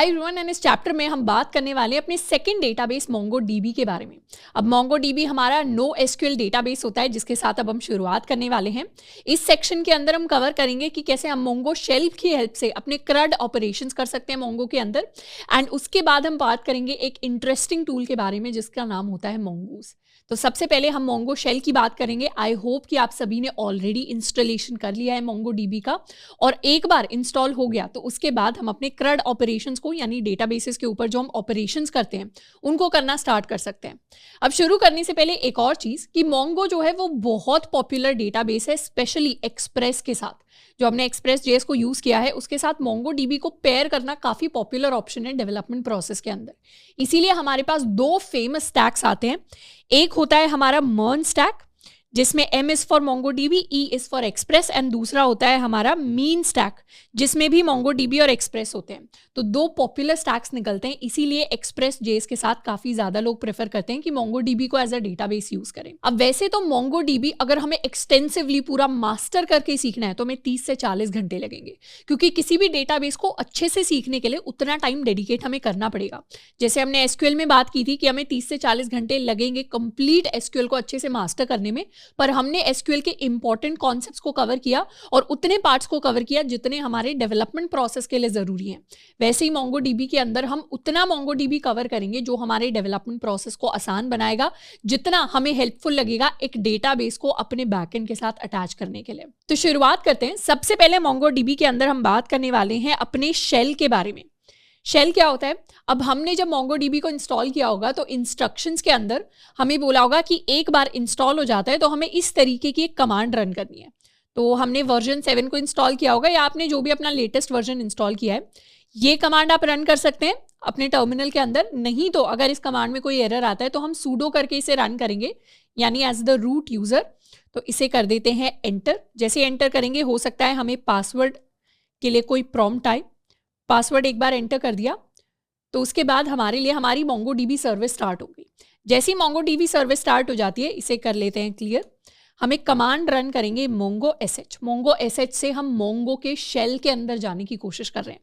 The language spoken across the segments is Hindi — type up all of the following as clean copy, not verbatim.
हाय एवरीवन, एंड इस चैप्टर में हम बात करने वाले हैं अपने सेकंड डेटाबेस MongoDB के बारे में। अब MongoDB हमारा NoSQL डेटाबेस होता है जिसके साथ अब हम शुरुआत करने वाले हैं। इस सेक्शन के अंदर हम कवर करेंगे कि कैसे हम Mongo शेल की हेल्प से अपने CRUD ऑपरेशंस कर सकते हैं Mongo के अंदर। एंड उसके बाद हम बात करेंगे एक इंटरेस्टिंग टूल के बारे में जिसका नाम होता है Mongoose। तो सबसे पहले हम Mongo शेल की बात करेंगे। आई होप कि आप सभी ने ऑलरेडी इंस्टॉलेशन कर लिया है MongoDB का, और एक बार इंस्टॉल हो गया तो उसके बाद हम अपने CRUD ऑपरेशंस को, यानी डेटाबेसेस के ऊपर जो हम ऑपरेशंस करते हैं उनको करना स्टार्ट कर सकते हैं। अब शुरू करने से पहले एक और चीज कि Mongo जो है वो बहुत पॉपुलर डेटाबेस है, स्पेशली एक्सप्रेस के साथ। जो हमने एक्सप्रेस.js को यूज किया है उसके साथ MongoDB को पेयर करना काफी पॉपुलर ऑप्शन है डेवलपमेंट प्रोसेस के अंदर। इसीलिए हमारे पास दो फेमस स्टैक्स आते हैं। एक होता है हमारा MERN स्टैक जिसमें M is for MongoDB, E is for express, and दूसरा होता है हमारा मीन स्टैक जिसमें भी MongoDB और एक्सप्रेस होते हैं। तो दो पॉपुलर स्टैक्स निकलते हैं, इसीलिए एक्सप्रेस.js के साथ काफी ज्यादा लोग प्रेफर करते हैं कि MongoDB को एज अ डेटाबेस यूज करें। अब वैसे तो MongoDB अगर हमें एक्सटेंसिवली पूरा मास्टर करके सीखना है तो हमें 30 से 40 घंटे लगेंगे, क्योंकि किसी भी डेटाबेस को अच्छे से सीखने के लिए उतना टाइम डेडिकेट हमें करना पड़ेगा। जैसे हमने SQL में बात की थी कि हमें 30 से 40 घंटे लगेंगे कंप्लीट SQL को अच्छे से मास्टर करने में, पर हमने SQL के इंपॉर्टेंट कॉन्सेप्ट्स को कवर किया और उतने पार्ट्स को कवर किया जितने हमारे डेवलपमेंट प्रोसेस के लिए जरूरी हैं। वैसे ही MongoDB के अंदर हम उतना MongoDB कवर करेंगे जो हमारे डेवलपमेंट प्रोसेस को आसान बनाएगा, जितना हमें हेल्पफुल लगेगा एक डेटाबेस को अपने बैकएंड के साथ अटैच करने के लिए। तो शुरुआत करते हैं। सबसे पहले MongoDB के अंदर हम बात करने वाले हैं अपने शेल के बारे में। शेल क्या होता है? अब हमने जब MongoDB को इंस्टॉल किया होगा तो इंस्ट्रक्शंस के अंदर हमें बोला होगा कि एक बार इंस्टॉल हो जाता है तो हमें इस तरीके की एक कमांड रन करनी है। तो हमने वर्जन 7 को इंस्टॉल किया होगा, या आपने जो भी अपना लेटेस्ट वर्जन इंस्टॉल किया है, ये कमांड आप रन कर सकते हैं अपने टर्मिनल के अंदर। नहीं तो अगर इस कमांड में कोई एरर आता है तो हम sudo करके इसे रन करेंगे, यानी एज द रूट यूजर। तो इसे कर देते हैं एंटर। जैसे एंटर करेंगे हो सकता है हमें पासवर्ड के लिए कोई प्रॉम्प्ट आए। पासवर्ड एक बार एंटर कर दिया तो उसके बाद हमारे लिए हमारी MongoDB सर्विस स्टार्ट हो गई। जैसे ही MongoDB सर्विस स्टार्ट हो जाती है, इसे कर लेते हैं क्लियर। हम एक कमांड रन करेंगे mongo sh। mongo sh से हम Mongo के शेल के अंदर जाने की कोशिश कर रहे हैं।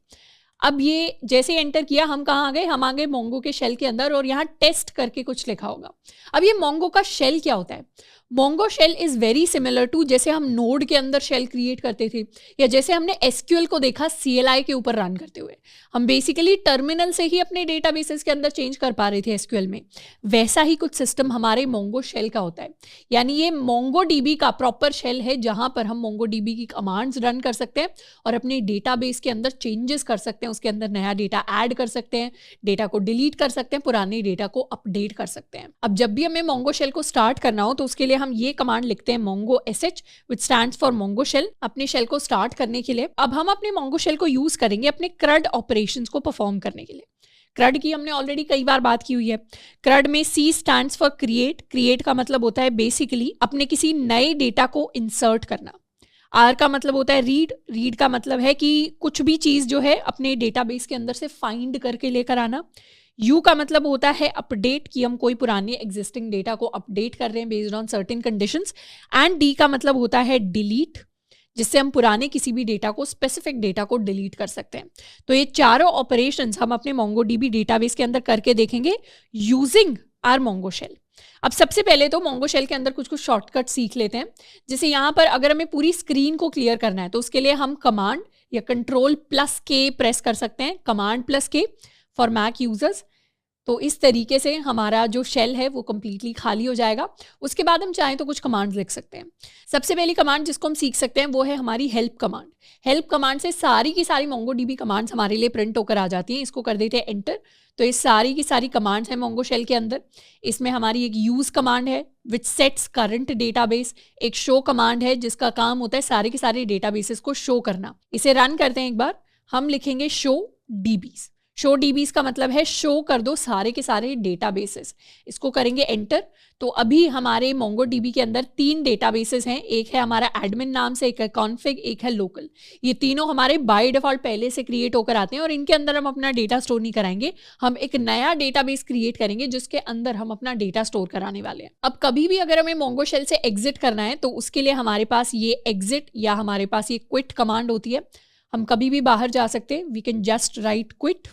अब ये जैसे एंटर किया हम कहाँ आ गए? हम आ गए Mongo के शेल के अंदर, और यहाँ टेस्ट करके कुछ लिखा होगा। अब ये Mongo का शेल क्या होता है? Mongo shell is very similar to जैसे हम नोड के अंदर शेल क्रिएट करते थे, या जैसे हमने SQL को देखा CLI के ऊपर रन करते हुए। हम बेसिकली टर्मिनल से ही अपने डेटाबेसेस के अंदर चेंज कर पा रहे थे SQL में। वैसा ही कुछ सिस्टम हमारे Mongo शेल का होता है, यानी ये MongoDB का प्रॉपर शेल है जहां पर हम MongoDB की कमांड्स रन कर सकते हैं और अपने डेटाबेस के अंदर चेंजेस कर सकते हैं, उसके अंदर नया डेटा ऐड कर सकते हैं, डेटा को डिलीट कर सकते हैं, पुराने डेटा को अपडेट कर सकते हैं। अब जब भी हमें Mongo शेल को स्टार्ट करना हो तो उसके लिए हम ये कमांड लिखते हैं mongo sh which stands for Mongo shell। अपने शेल को स्टार्ट करने के लिए अब हम अपने Mongo शेल को यूज करेंगे अपने CRUD ऑपरेशंस को परफॉर्म करने के लिए। CRUD की हमने ऑलरेडी कई बार बात की हुई है। CRUD में C stands for create। create का मतलब होता है बेसिकली अपने किसी नए डेटा को इंसर्ट करना। R का मतलब होता है रीड। रीड का मतलब है कि कुछ भी चीज जो है अपने डेटाबेस के अंदर से फाइंड करके लेकर आना। U का मतलब होता है अपडेट, कि हम कोई पुराने एग्जिस्टिंग डेटा को अपडेट कर रहे हैं based on certain conditions. And D का मतलब होता है डिलीट, जिससे हम पुराने किसी भी डेटा को, स्पेसिफिक डेटा को डिलीट कर सकते हैं। तो ये चारों ऑपरेशंस हम अपने MongoDB डेटाबेस के अंदर करके देखेंगे यूजिंग आर Mongo शेल। अब सबसे पहले तो Mongo शेल के अंदर कुछ कुछ शॉर्टकट सीख लेते हैं। जैसे यहाँ पर अगर हमें पूरी स्क्रीन को क्लियर करना है तो उसके लिए हम कमांड या Ctrl+K प्रेस कर सकते हैं। Command+K for Mac users. तो इस तरीके से हमारा जो शेल है वो कंप्लीटली खाली हो जाएगा। उसके बाद हम चाहें तो कुछ कमांड्स लिख सकते हैं। सबसे पहली कमांड जिसको हम सीख सकते हैं वो है हमारी हेल्प कमांड। हेल्प कमांड से सारी की सारी MongoDB कमांड्स हमारे लिए प्रिंट होकर आ जाती हैं। इसको कर देते हैं एंटर। तो ये सारी की सारी कमांड्स हैं Mongo शेल के अंदर। इसमें हमारी एक यूज कमांड है विच सेट्स करंट डेटाबेस। एक शो कमांड है जिसका काम होता है सारे के सारे डेटाबेसेस को शो करना। इसे रन करते हैं एक बार। हम लिखेंगे शो DBs। शो DBs का मतलब है शो कर दो सारे के सारे डेटाबेसेस। इसको करेंगे एंटर। तो अभी हमारे MongoDB के अंदर 3 डेटाबेसेस हैं। एक है हमारा एडमिन नाम से, एक है कॉन्फ़िग, एक है लोकल। ये तीनों हमारे बाय डिफॉल्ट पहले से क्रिएट होकर आते हैं और इनके अंदर हम अपना डेटा स्टोर नहीं कराएंगे। हम एक नया डेटाबेस क्रिएट करेंगे जिसके अंदर हम अपना डेटा स्टोर कराने वाले हैं। अब कभी भी अगर हमें Mongo शेल से एग्जिट करना है तो उसके लिए हमारे पास ये एग्जिट या हमारे पास ये क्विट कमांड होती है। हम कभी भी बाहर जा सकते हैं। We can just write quit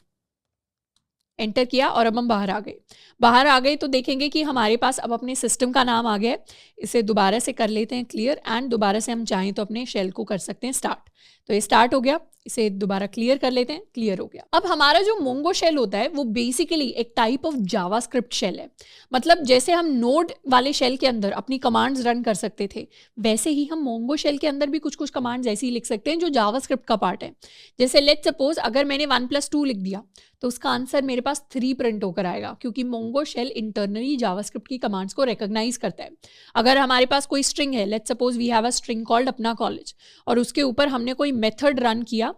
enter किया और अब हम बाहर आ गए। बाहर आ गए तो देखेंगे कि हमारे पास अब अपने सिस्टम का नाम आ गया है। इसे दोबारा से कर लेते हैं क्लियर एंड दोबारा से हम चाहें तो अपने शेल को कर सकते हैं स्टार्ट। तो ये स्टार्ट हो गया, इसे दोबारा क्लियर कर लेते हैं, क्लियर हो गया। अब हमारा जो मोंगो शेल होता है वो बेसिकली एक टाइप ऑफ जावास्क्रिप्ट शेल है। मतलब जैसे हम नोड वाले शेल के अंदर अपनी कमांड्स रन कर सकते थे, वैसे ही हम मोंगो शेल के अंदर भी कुछ कुछ कमांड्स ऐसी ही लिख सकते हैं जो जावास्क्रिप्ट का पार्ट है। जैसे लेट्स सपोज अगर मैंने 1+2 लिख दिया तो उसका आंसर मेरे पास 3 प्रिंट होकर आएगा, क्योंकि मोंगो शेल इंटरनली जावास्क्रिप्ट की कमांड्स को रिकॉग्नाइज करता है। अगर हमारे पास कोई स्ट्रिंग है, let's suppose we have a string called अपना कॉलेज, और उसके ऊपर हमने कोई मेथड रन किया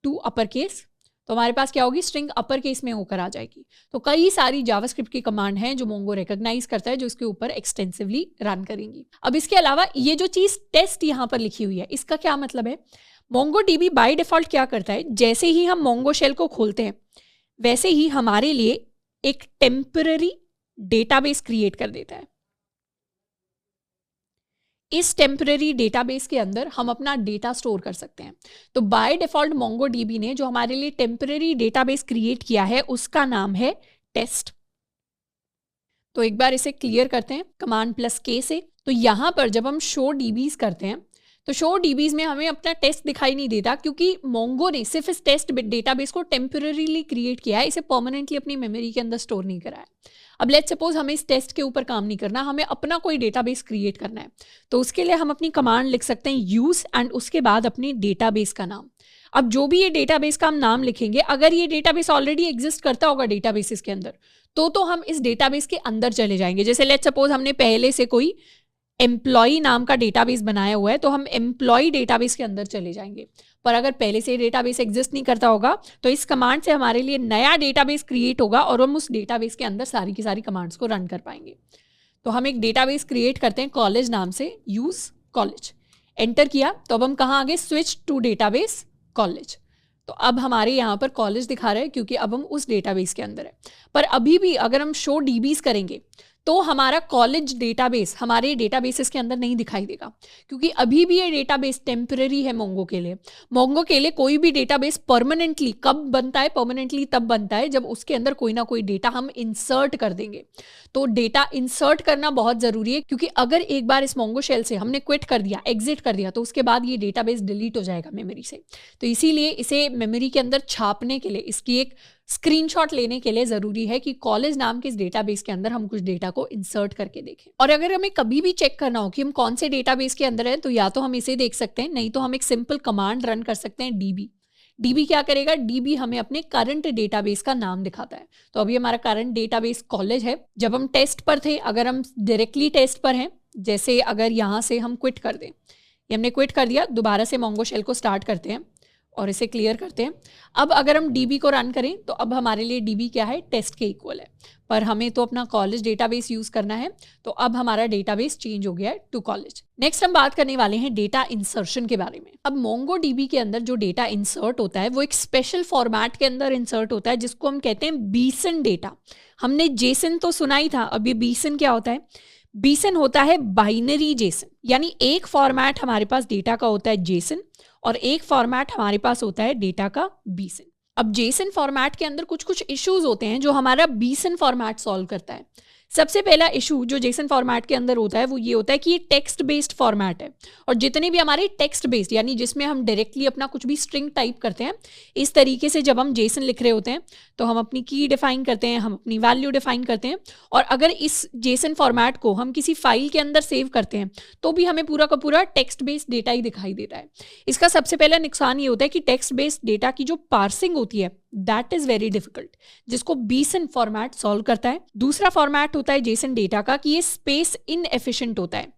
टू अपर केस, तो हमारे पास क्या होगी, स्ट्रिंग अपर केस में होकर आ जाएगी। तो कई सारी जावास्क्रिप्ट की कमांड हैं जो मोंगो रिकॉग्नाइज करता है, जो इसके ऊपर एक्सटेंसिवली रन करेंगी। अब इसके अलावा ये जो चीज टेस्ट यहाँ पर लिखी हुई है, इसका क्या मतलब है, मोंगो डीबी बाय डिफॉल्ट क्या करता है, जैसे ही हम मोंगो शेल को खोलते हैं वैसे ही हमारे लिए एक टेम्पररी डेटाबेस क्रिएट कर देता है। इस टेम्पररी डेटाबेस के अंदर हम अपना डेटा स्टोर कर सकते हैं। तो बाय डिफॉल्ट मोंगो डीबी ने जो हमारे लिए टेम्पररी डेटाबेस क्रिएट किया है उसका नाम है टेस्ट। तो एक बार इसे क्लियर करते हैं Command+K से। तो यहां पर जब हम शो डीबीज करते हैं तो शो डीबीज में हमें अपना टेस्ट दिखाई नहीं देता, क्योंकि मोंगो ने सिर्फ इस टेस्ट डेटाबेस को टेम्पररीली क्रिएट किया है, इसे परमानेंटली अपनी मेमोरी के अंदर स्टोर नहीं करा है। अब लेट्स सपोज हमें इस टेस्ट के ऊपर काम नहीं करना, हमें अपना कोई डेटाबेस क्रिएट करना है, तो उसके लिए हम अपनी कमांड लिख सकते हैं यूज एंड उसके बाद अपने डेटाबेस का नाम। अब जो भी ये डेटाबेस का हम नाम लिखेंगे, अगर ये डेटाबेस ऑलरेडी एग्जिस्ट करता होगा डेटाबेसेस के अंदर, तो हम इस डेटाबेस के अंदर चले जाएंगे। जैसे लेट्स सपोज हमने पहले से कोई एम्प्लॉय नाम का डेटाबेस बनाया हुआ है, तो हम एम्प्लॉय डेटाबेस के अंदर चले जाएंगे। पर अगर पहले से डेटाबेस एग्जिस्ट नहीं करता होगा तो इस कमांड से हमारे लिए नया डेटाबेस क्रिएट होगा और हम उस डेटाबेस के अंदर सारी की सारी कमांड्स को रन कर पाएंगे। तो हम एक डेटाबेस क्रिएट करते हैं कॉलेज नाम से, यूज कॉलेज, एंटर किया तो अब हम कहाँ आ गए, स्विच टू डेटाबेस कॉलेज। तो अब हमारे यहाँ पर कॉलेज दिखा रहा है क्योंकि अब हम उस डेटाबेस के अंदर है। पर अभी भी अगर हम शो डीबीज करेंगे तो हमारा कॉलेज डेटाबेस हमारे डेटाबेसेस के अंदर नहीं दिखाई देगा, क्योंकि अभी भी ये डेटाबेस टेम्पररी है मोंगो के लिए। मोंगो के लिए कोई भी डेटाबेस परमानेंटली कब बनता है, परमानेंटली तब बनता है जब उसके अंदर कोई ना कोई डेटा हम इंसर्ट कर देंगे। तो डेटा इंसर्ट करना बहुत ज़रूरी है, क्योंकि अगर एक बार इस मोंगो शेल से हमने क्विट कर दिया, एग्जिट कर दिया, तो उसके बाद ये डेटाबेस डिलीट हो जाएगा मेमोरी से। तो इसीलिए इसे मेमोरी के अंदर छापने के लिए, इसकी एक स्क्रीनशॉट लेने के लिए ज़रूरी है कि कॉलेज नाम के इस डेटाबेस के अंदर हम कुछ डेटा को इंसर्ट करके देखें। और अगर हमें कभी भी चेक करना हो कि हम कौन से डेटाबेस के अंदर हैं, तो या तो हम इसे देख सकते हैं, नहीं तो हम एक सिंपल कमांड रन कर सकते हैं डीबी। डीबी क्या करेगा, डीबी हमें अपने करंट डेटाबेस का नाम दिखाता है। तो अभी हमारा करंट डेटाबेस कॉलेज है। जब हम टेस्ट पर थे, अगर हम डायरेक्टली टेस्ट पर हैं, जैसे अगर यहाँ से हम क्विट कर दें, ये हमने क्विट कर दिया, दोबारा से मोंगो शेल को स्टार्ट करते हैं और इसे क्लियर करते हैं। अब अगर हम डीबी को रन करें तो अब हमारे लिए डीबी क्या है, टेस्ट के इक्वल है, पर हमें तो अपना कॉलेज डेटाबेस यूज करना है, तो अब हमारा डेटाबेस चेंज हो गया है टू कॉलेज। नेक्स्ट हम बात करने वाले हैं डेटा इंसर्शन के बारे में। अब मोंगो डीबी के अंदर जो डेटा इंसर्ट होता है वो एक स्पेशल फॉर्मेट के अंदर इंसर्ट होता है, जिसको हम कहते हैं बीसन डेटा। हमने जेसन तो सुना ही था, अब ये बीसन क्या होता है, बीसन होता है बाइनरी जेसन, यानी एक फॉर्मेट हमारे पास डेटा का होता है जेसन और एक फॉर्मेट हमारे पास होता है डेटा का बीसन। अब जेसन फॉर्मेट के अंदर कुछ कुछ इश्यूज होते हैं जो हमारा बीसन फॉर्मेट सॉल्व करता है। सबसे पहला इशू जो जेसन फॉर्मेट के अंदर होता है वो ये होता है कि ये टेक्स्ट बेस्ड फॉर्मेट है, और जितने भी हमारे टेक्स्ट बेस्ड यानी जिसमें हम डायरेक्टली अपना कुछ भी स्ट्रिंग टाइप करते हैं, इस तरीके से जब हम जेसन लिख रहे होते हैं तो हम अपनी की डिफाइन करते हैं, हम अपनी वैल्यू डिफाइन करते हैं, और अगर इस जेसन फॉर्मेट को हम किसी फाइल के अंदर सेव करते हैं तो भी हमें पूरा का पूरा टेक्स्ट बेस्ड डेटा ही दिखाई देता है। इसका सबसे पहला नुकसान ये होता है कि टेक्स्ट बेस्ड डेटा की जो पार्सिंग होती है दैट इज वेरी डिफिकल्ट, जिसको बीसन फॉर्मेट सॉल्व करता है। दूसरा फॉर्मेट होता है जेसन डेटा का कि ये स्पेस इनएफिशिएंट होता है।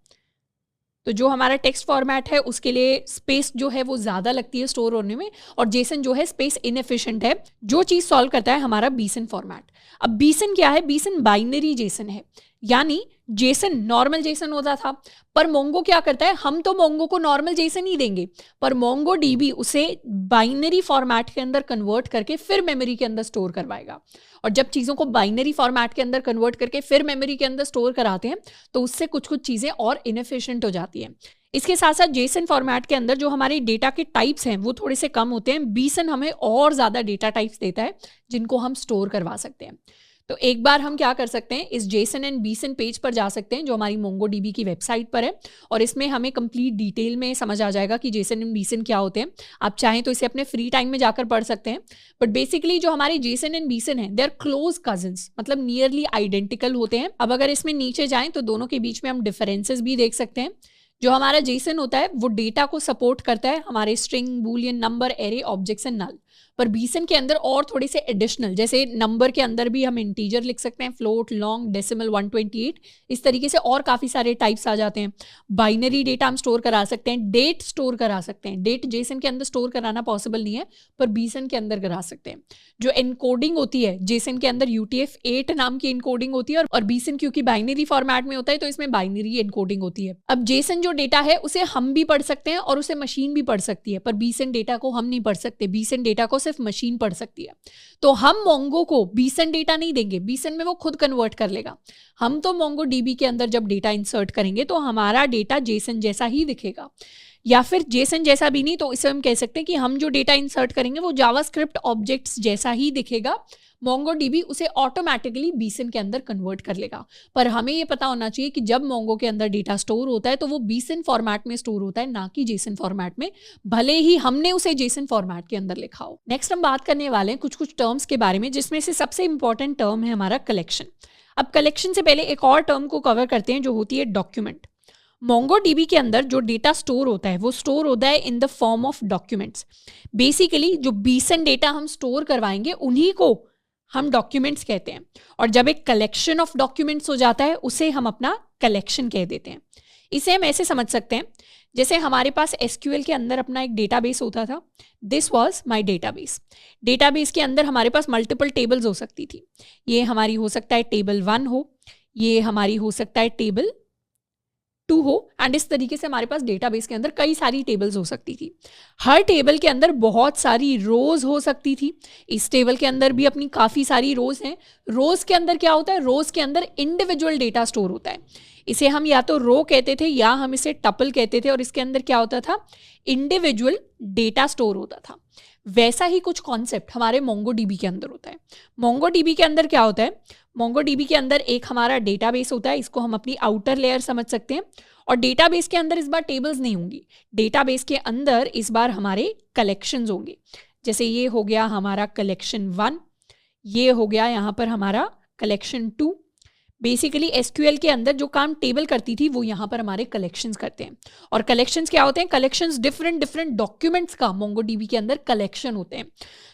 तो जो हमारा टेक्स्ट फॉर्मेट है उसके लिए स्पेस जो है वो ज़्यादा लगती है स्टोर होने में, और जेसन जो है स्पेस इनएफिशिएंट है। जो चीज़ सॉल्व करता है हमारा बीसन फॉर्मेट। अब बीसन क्या है, बीसन बाइनरी जेसन है, यानी जेसन नॉर्मल जेसन होता था, पर मोंगो क्या करता है, हम तो मोंगो को नॉर्मल जेसन ही देंगे, पर मोंगो डीबी उसे बाइनरी फॉर्मेट के अंदर कन्वर्ट करके फिर मेमोरी के अंदर स्टोर करवाएगा। और जब चीज़ों को बाइनरी फॉर्मेट के अंदर कन्वर्ट करके फिर मेमोरी के अंदर स्टोर कराते हैं तो उससे कुछ कुछ चीज़ें और इनएफिशिएंट हो जाती हैं। इसके साथ साथ जेसन फॉर्मेट के अंदर जो हमारे डेटा के टाइप्स हैं वो थोड़े से कम होते हैं। बीसन हमें और ज़्यादा डेटा टाइप्स देता है जिनको हम स्टोर करवा सकते हैं। तो एक बार हम क्या कर सकते हैं, इस जेसन एंड बीसन पेज पर जा सकते हैं जो हमारी मोंगोडीबी की वेबसाइट पर है, और इसमें हमें कंप्लीट डिटेल में समझ आ जाएगा कि जेसन एंड बीसन क्या होते हैं। आप चाहें तो इसे अपने फ्री टाइम में जाकर पढ़ सकते हैं। बट बेसिकली जो हमारे जेसन एंड बीसन है, दे आर क्लोज कजन्स, मतलब नियरली आइडेंटिकल होते हैं। अब अगर इसमें नीचे जाएं तो दोनों के बीच में हम डिफरेंसेस भी देख सकते हैं। जो हमारा जेसन होता है वो डेटा को सपोर्ट करता है, हमारे string, boolean, number, array, objects and null. पर बीसन के अंदर और थोड़े से एडिशनल, जैसे नंबर के अंदर भी हम इंटीजर लिख सकते हैं, फ्लोट, लॉन्ग, डेसिमल, 128, इस तरीके से और काफ़ी सारे टाइप्स आ जाते हैं। बाइनरी डेटा हम स्टोर करा सकते हैं, डेट स्टोर करा सकते हैं। डेट जेसन के अंदर स्टोर कराना पॉसिबल नहीं है, पर बीसन के अंदर करा सकते हैं। जो एनकोडिंग होती है जेसन के अंदर, UTF-8 नाम की एनकोडिंग होती है, और बीसन क्योंकि बाइनरी फॉर्मेट में होता है तो इसमें बाइनरी एनकोडिंग होती है। अब जेसन जो डेटा है उसे हम भी पढ़ सकते हैं और उसे मशीन भी पढ़ सकती है, पर बीसन डेटा को हम नहीं पढ़ सकते। बीसन डेटा को सिर्फ मशीन पढ़ सकती है। तो हम मोंगो को बीसन डेटा नहीं देंगे, बीसन में वो खुद कन्वर्ट कर लेगा। हम तो मोंगो डीबी के अंदर जब डेटा इंसर्ट करेंगे तो हमारा डेटा जेसन जैसा ही दिखेगा, या फिर जेसन जैसा भी नहीं तो इसे हम कह सकते हैं कि हम जो डेटा इंसर्ट करेंगे वो जावास्क्रिप्ट ऑब्जेक्ट्स जैसा ही दिखेगा। मोंगोडीबी उसे ऑटोमेटिकली बीसन के अंदर कन्वर्ट कर लेगा। पर हमें ये पता होना चाहिए कि जब मोंगो के अंदर डेटा स्टोर होता है तो वो बीसन फॉर्मेट में स्टोर होता है, ना कि जेसन फॉर्मेट में, भले ही हमने उसे जेसन फॉर्मेट के अंदर लिखा हो। नेक्स्ट हम बात करने वाले हैं कुछ टर्म्स के बारे में, जिसमें से सबसे इंपॉर्टेंट टर्म है हमारा कलेक्शन। अब कलेक्शन से पहले एक और टर्म को कवर करते हैं जो होती है डॉक्यूमेंट। मोंगोडीबी के अंदर जो डेटा स्टोर होता है वो स्टोर होता है in the form of documents. Basically जो बीसन डेटा हम स्टोर करवाएंगे उन्हीं को हम डॉक्यूमेंट्स कहते हैं, और जब एक कलेक्शन ऑफ डॉक्यूमेंट्स हो जाता है उसे हम अपना कलेक्शन कह देते हैं। इसे हम ऐसे समझ सकते हैं जैसे हमारे पास SQL के अंदर अपना एक डेटाबेस होता था, this was my database. Database के अंदर हमारे पास मल्टीपल टेबल्स हो सकती थी। ये हमारी हो सकता है टेबल 1 हो, ये हमारी हो सकता है टेबल 2 हो, एंड इस तरीके से हमारे पास डेटाबेस के अंदर कई सारी टेबल्स हो सकती थी। हर टेबल के अंदर बहुत सारी रोज हो सकती थी। इस टेबल के अंदर भी अपनी काफ़ी सारी रोज हैं। रोज के अंदर क्या होता है, रोज के अंदर इंडिविजुअल डेटा स्टोर होता है। इसे हम या तो रो कहते थे या हम इसे टपल कहते थे, और इसके अंदर क्या होता था, इंडिविजुअल डेटा स्टोर होता था। वैसा ही कुछ कॉन्सेप्ट हमारे मोंगोडीबी के अंदर होता है। मोंगोडीबी के अंदर क्या होता है, मोंगोडीबी के अंदर एक हमारा डेटाबेस होता है, इसको हम अपनी आउटर लेयर समझ सकते हैं। और डेटाबेस के अंदर इस बार टेबल्स नहीं होंगी, डेटाबेस के अंदर इस बार हमारे कलेक्शंस होंगे। जैसे ये हो गया हमारा कलेक्शन 1, ये हो गया यहाँ पर हमारा कलेक्शन 2। बेसिकली SQL के अंदर जो काम टेबल करती थी वो यहाँ पर हमारे कलेक्शंस करते हैं। और कलेक्शंस क्या होते हैं, कलेक्शंस डिफरेंट डॉक्यूमेंट्स का मोंगोडीबी के अंदर कलेक्शन होते हैं।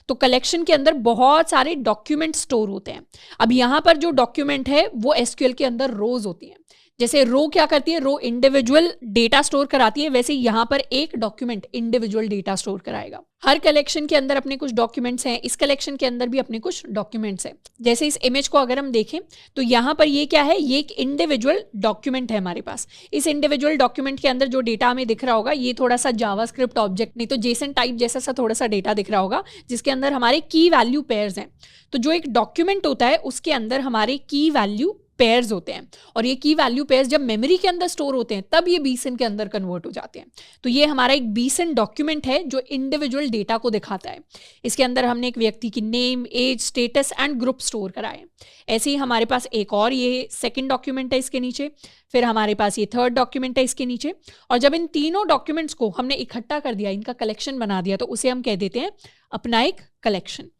तो कलेक्शन के अंदर बहुत सारे डॉक्यूमेंट स्टोर होते हैं। अब यहाँ पर जो डॉक्यूमेंट है वो SQL के अंदर रोज होती हैं। जैसे रो क्या करती है, रो इंडिविजुअल डेटा स्टोर कराती है, वैसे यहाँ पर एक डॉक्यूमेंट इंडिविजुअल डेटा स्टोर कराएगा। हर कलेक्शन के अंदर अपने कुछ डॉक्यूमेंट्स हैं, इस कलेक्शन के अंदर भी अपने कुछ डॉक्यूमेंट्स हैं। जैसे इस इमेज को अगर हम देखें तो यहाँ पर ये क्या है, ये एक इंडिविजुअल डॉक्यूमेंट है हमारे पास। इस इंडिविजुअल डॉक्यूमेंट के अंदर जो डेटा हमें दिख रहा होगा ये थोड़ा सा जावास्क्रिप्ट ऑब्जेक्ट नहीं तो जेसन टाइप जैसा सा थोड़ा सा डेटा दिख रहा होगा, जिसके अंदर हमारे की वैल्यू पेयर्स हैं। तो जो एक डॉक्यूमेंट होता है उसके अंदर हमारे की वैल्यू पेयर्स होते हैं, और ये की वैल्यू पेयर्स जब मेमोरी के अंदर स्टोर होते हैं तब ये बीसन के अंदर कन्वर्ट हो जाते हैं। तो ये हमारा एक बीसन डॉक्यूमेंट है जो इंडिविजुअल डेटा को दिखाता है। इसके अंदर हमने एक व्यक्ति की name, age, status and group store कराए। ऐसे ही हमारे पास एक और ये सेकंड डॉक्यूमेंट है इसके नीचे, फिर हमारे पास ये थर्ड डॉक्यूमेंट है इसके नीचे। और जब इन तीनों डॉक्यूमेंट्स को हमने इकट्ठा कर दिया, इनका कलेक्शन बना दिया, तो उसे हम कह देते हैं अपना एक कलेक्शन।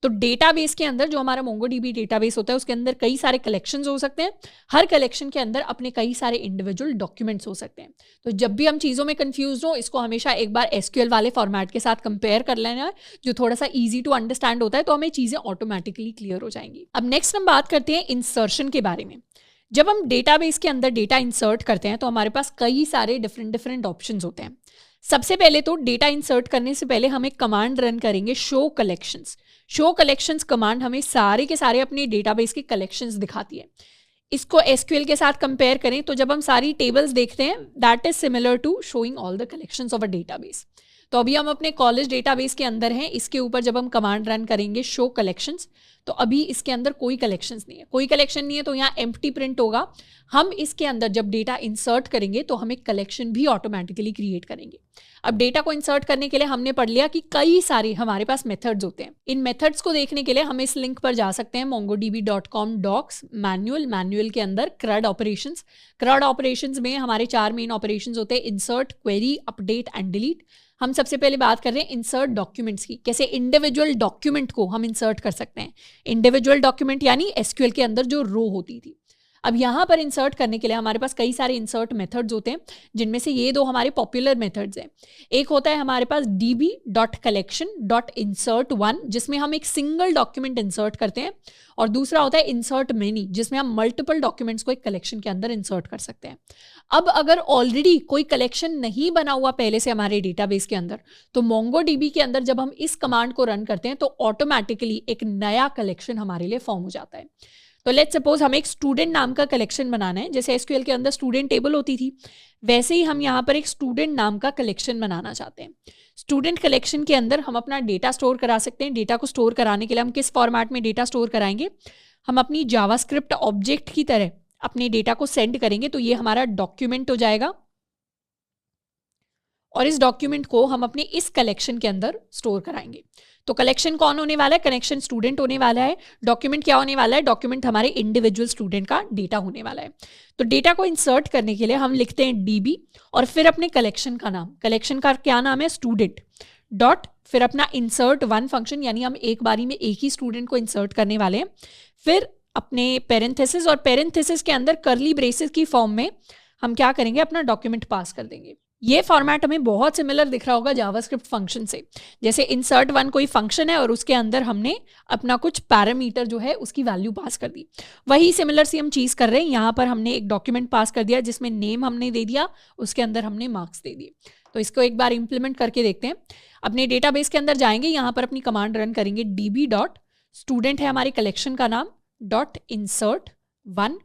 तो डेटाबेस के अंदर जो हमारा मोंगोडीबी डेटाबेस होता है उसके अंदर कई सारे कलेक्शंस हो सकते हैं। हर कलेक्शन के अंदर अपने कई सारे इंडिविजुअल डॉक्यूमेंट्स हो सकते हैं। तो जब भी हम चीज़ों में कंफ्यूज हो, इसको हमेशा एक बार SQL वाले फॉर्मेट के साथ कंपेयर कर लेना है, जो थोड़ा सा ईजी टू अंडरस्टैंड होता है, तो हमें चीज़ें ऑटोमेटिकली क्लियर हो जाएंगी। अब नेक्स्ट हम बात करते हैं इंसर्शन के बारे में। जब हम डेटाबेस के अंदर डेटा इंसर्ट करते हैं तो हमारे पास कई सारे डिफरेंट ऑप्शंस होते हैं। सबसे पहले तो डेटा इंसर्ट करने से पहले हम एक कमांड रन करेंगे, show collections. Show collections command हमें सारे के सारे अपने डेटाबेस के कलेक्शंस दिखाती है। इसको एसक्यूएल के साथ कंपेयर करें तो जब हम सारी टेबल्स देखते हैं that is similar to showing all the collections of a database. तो अभी हम अपने कॉलेज डेटाबेस के अंदर हैं, इसके ऊपर जब हम कमांड रन करेंगे शो कलेक्शंस, तो अभी इसके अंदर कोई कलेक्शंस नहीं है, कोई कलेक्शन नहीं है, तो यहाँ एम्प्टी प्रिंट होगा। हम इसके अंदर जब डेटा इंसर्ट करेंगे तो हम एक कलेक्शन भी ऑटोमेटिकली क्रिएट करेंगे। अब डेटा को इंसर्ट करने के लिए हमने पढ़ लिया कि कई सारे हमारे पास मेथड्स होते हैं। इन मेथड्स को देखने के लिए हम इस लिंक पर जा सकते हैं mongodb.com docs मैनुअल के अंदर CRUD ऑपरेशंस में हमारे 4 मेन ऑपरेशंस होते हैं, insert, query, update and delete. हम सबसे पहले बात कर रहे हैं इंसर्ट डॉक्यूमेंट्स की, कैसे इंडिविजुअल डॉक्यूमेंट को हम इंसर्ट कर सकते हैं। इंडिविजुअल डॉक्यूमेंट यानी एसक्यूएल के अंदर जो रो होती थी। अब यहाँ पर इंसर्ट करने के लिए हमारे पास कई सारे इंसर्ट मेथड्स होते हैं, जिनमें से ये 2 हमारे पॉपुलर मेथड्स हैं। एक होता है हमारे पास db.collection.insert1 जिसमें हम एक सिंगल डॉक्यूमेंट इंसर्ट करते हैं, और दूसरा होता है इंसर्ट मेनी जिसमें हम मल्टीपल डॉक्यूमेंट्स को एक कलेक्शन के अंदर इंसर्ट कर सकते हैं। अब अगर ऑलरेडी कोई कलेक्शन नहीं बना हुआ पहले से हमारे डेटाबेस के अंदर, तो MongoDB के अंदर जब हम इस कमांड को रन करते हैं तो ऑटोमेटिकली एक नया कलेक्शन हमारे लिए फॉर्म हो जाता है। तो लेट्स सपोज हमें एक स्टूडेंट नाम का कलेक्शन बनाना है, जैसे एसक्यूएल के अंदर स्टूडेंट टेबल होती थी, वैसे ही हम यहाँ पर एक स्टूडेंट नाम का कलेक्शन बनाना चाहते हैं। स्टूडेंट कलेक्शन के अंदर हम अपना डेटा स्टोर करा सकते हैं। डेटा को स्टोर कराने के लिए हम किस फॉर्मेट में डेटा स्टोर कराएंगे, हम अपनी जावास्क्रिप्ट ऑब्जेक्ट की तरह अपने डेटा को सेंड करेंगे, तो ये हमारा डॉक्यूमेंट हो जाएगा, और इस डॉक्यूमेंट को हम अपने इस कलेक्शन के अंदर स्टोर कराएंगे। तो कलेक्शन कौन होने वाला है, कलेक्शन स्टूडेंट होने वाला है। डॉक्यूमेंट क्या होने वाला है, डॉक्यूमेंट हमारे इंडिविजुअल स्टूडेंट का डेटा होने वाला है। तो डेटा को इंसर्ट करने के लिए हम लिखते हैं db और फिर अपने कलेक्शन का नाम, कलेक्शन का क्या नाम है, स्टूडेंट डॉट, फिर अपना इंसर्ट 1 फंक्शन, यानी हम एक बारी में एक ही स्टूडेंट को इंसर्ट करने वाले हैं। फिर अपने पेरेंथेसिस, और पेरेंथेसिस के अंदर कर्ली ब्रेसेस की फॉर्म में हम क्या करेंगे, अपना डॉक्यूमेंट पास कर देंगे। ये फॉर्मेट हमें बहुत सिमिलर दिख रहा होगा जावास्क्रिप्ट फंक्शन से। जैसे insert1 कोई फंक्शन है और उसके अंदर हमने अपना कुछ पैरामीटर जो है उसकी वैल्यू पास कर दी, वही सिमिलर सी हम चीज़ कर रहे हैं। यहाँ पर हमने एक डॉक्यूमेंट पास कर दिया जिसमें नेम हमने दे दिया, उसके अंदर हमने मार्क्स दे दिए। तो इसको एक बार इंप्लीमेंट करके देखते हैं। अपने डेटाबेस के अंदर जाएंगे, यहाँ पर अपनी कमांड रन करेंगे db.student है हमारे कलेक्शन का नाम .insert1।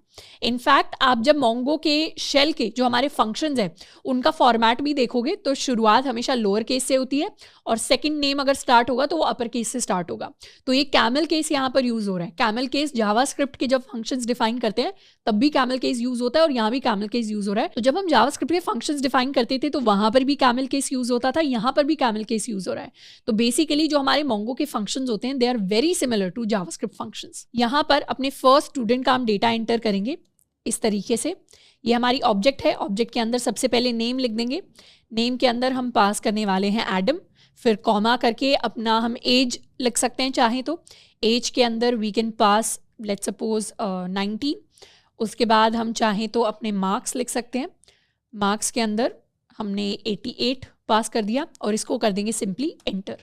इनफैक्ट आप जब मोंगो के शेल के जो हमारे फंक्शंस हैं उनका फॉर्मेट भी देखोगे तो शुरुआत हमेशा लोअर केस से होती है, और सेकंड नेम अगर स्टार्ट होगा तो वो अपर केस से स्टार्ट होगा। तो ये कैमल केस यहाँ पर यूज हो रहा है। कैमल केस जावास्क्रिप्ट के जब फंक्शंस डिफाइन करते हैं तब भी कैमल केस यूज होता है, और यहाँ भी कैमल केस यूज हो रहा है। तो जब हम जावास्क्रिप्ट के फंक्शंस डिफाइन करते थे तो वहां पर भी कैमल केस यूज होता था, यहाँ पर भी कैमल केस यूज हो रहा है। तो बेसिकली जो हमारे मोंगो के फंक्शंस होते हैं they are very similar to JavaScript functions. यहाँ पर अपने फर्स्ट स्टूडेंट का हम डेटा एंटर करेंगे इस तरीके से। ये हमारी ऑब्जेक्ट है, ऑब्जेक्ट के अंदर सबसे पहले नेम लिख देंगे, नेम के अंदर हम पास करने वाले हैं एडम, फिर कॉमा करके अपना हम एज लिख सकते हैं चाहे तो। एज के अंदर we can pass let's suppose 19। उसके बाद हम चाहें तो अपने मार्क्स लिख सकते हैं, मार्क्स के अंदर हमने 88 पास कर दिया, और इसको कर देंगे सिंपली एंटर।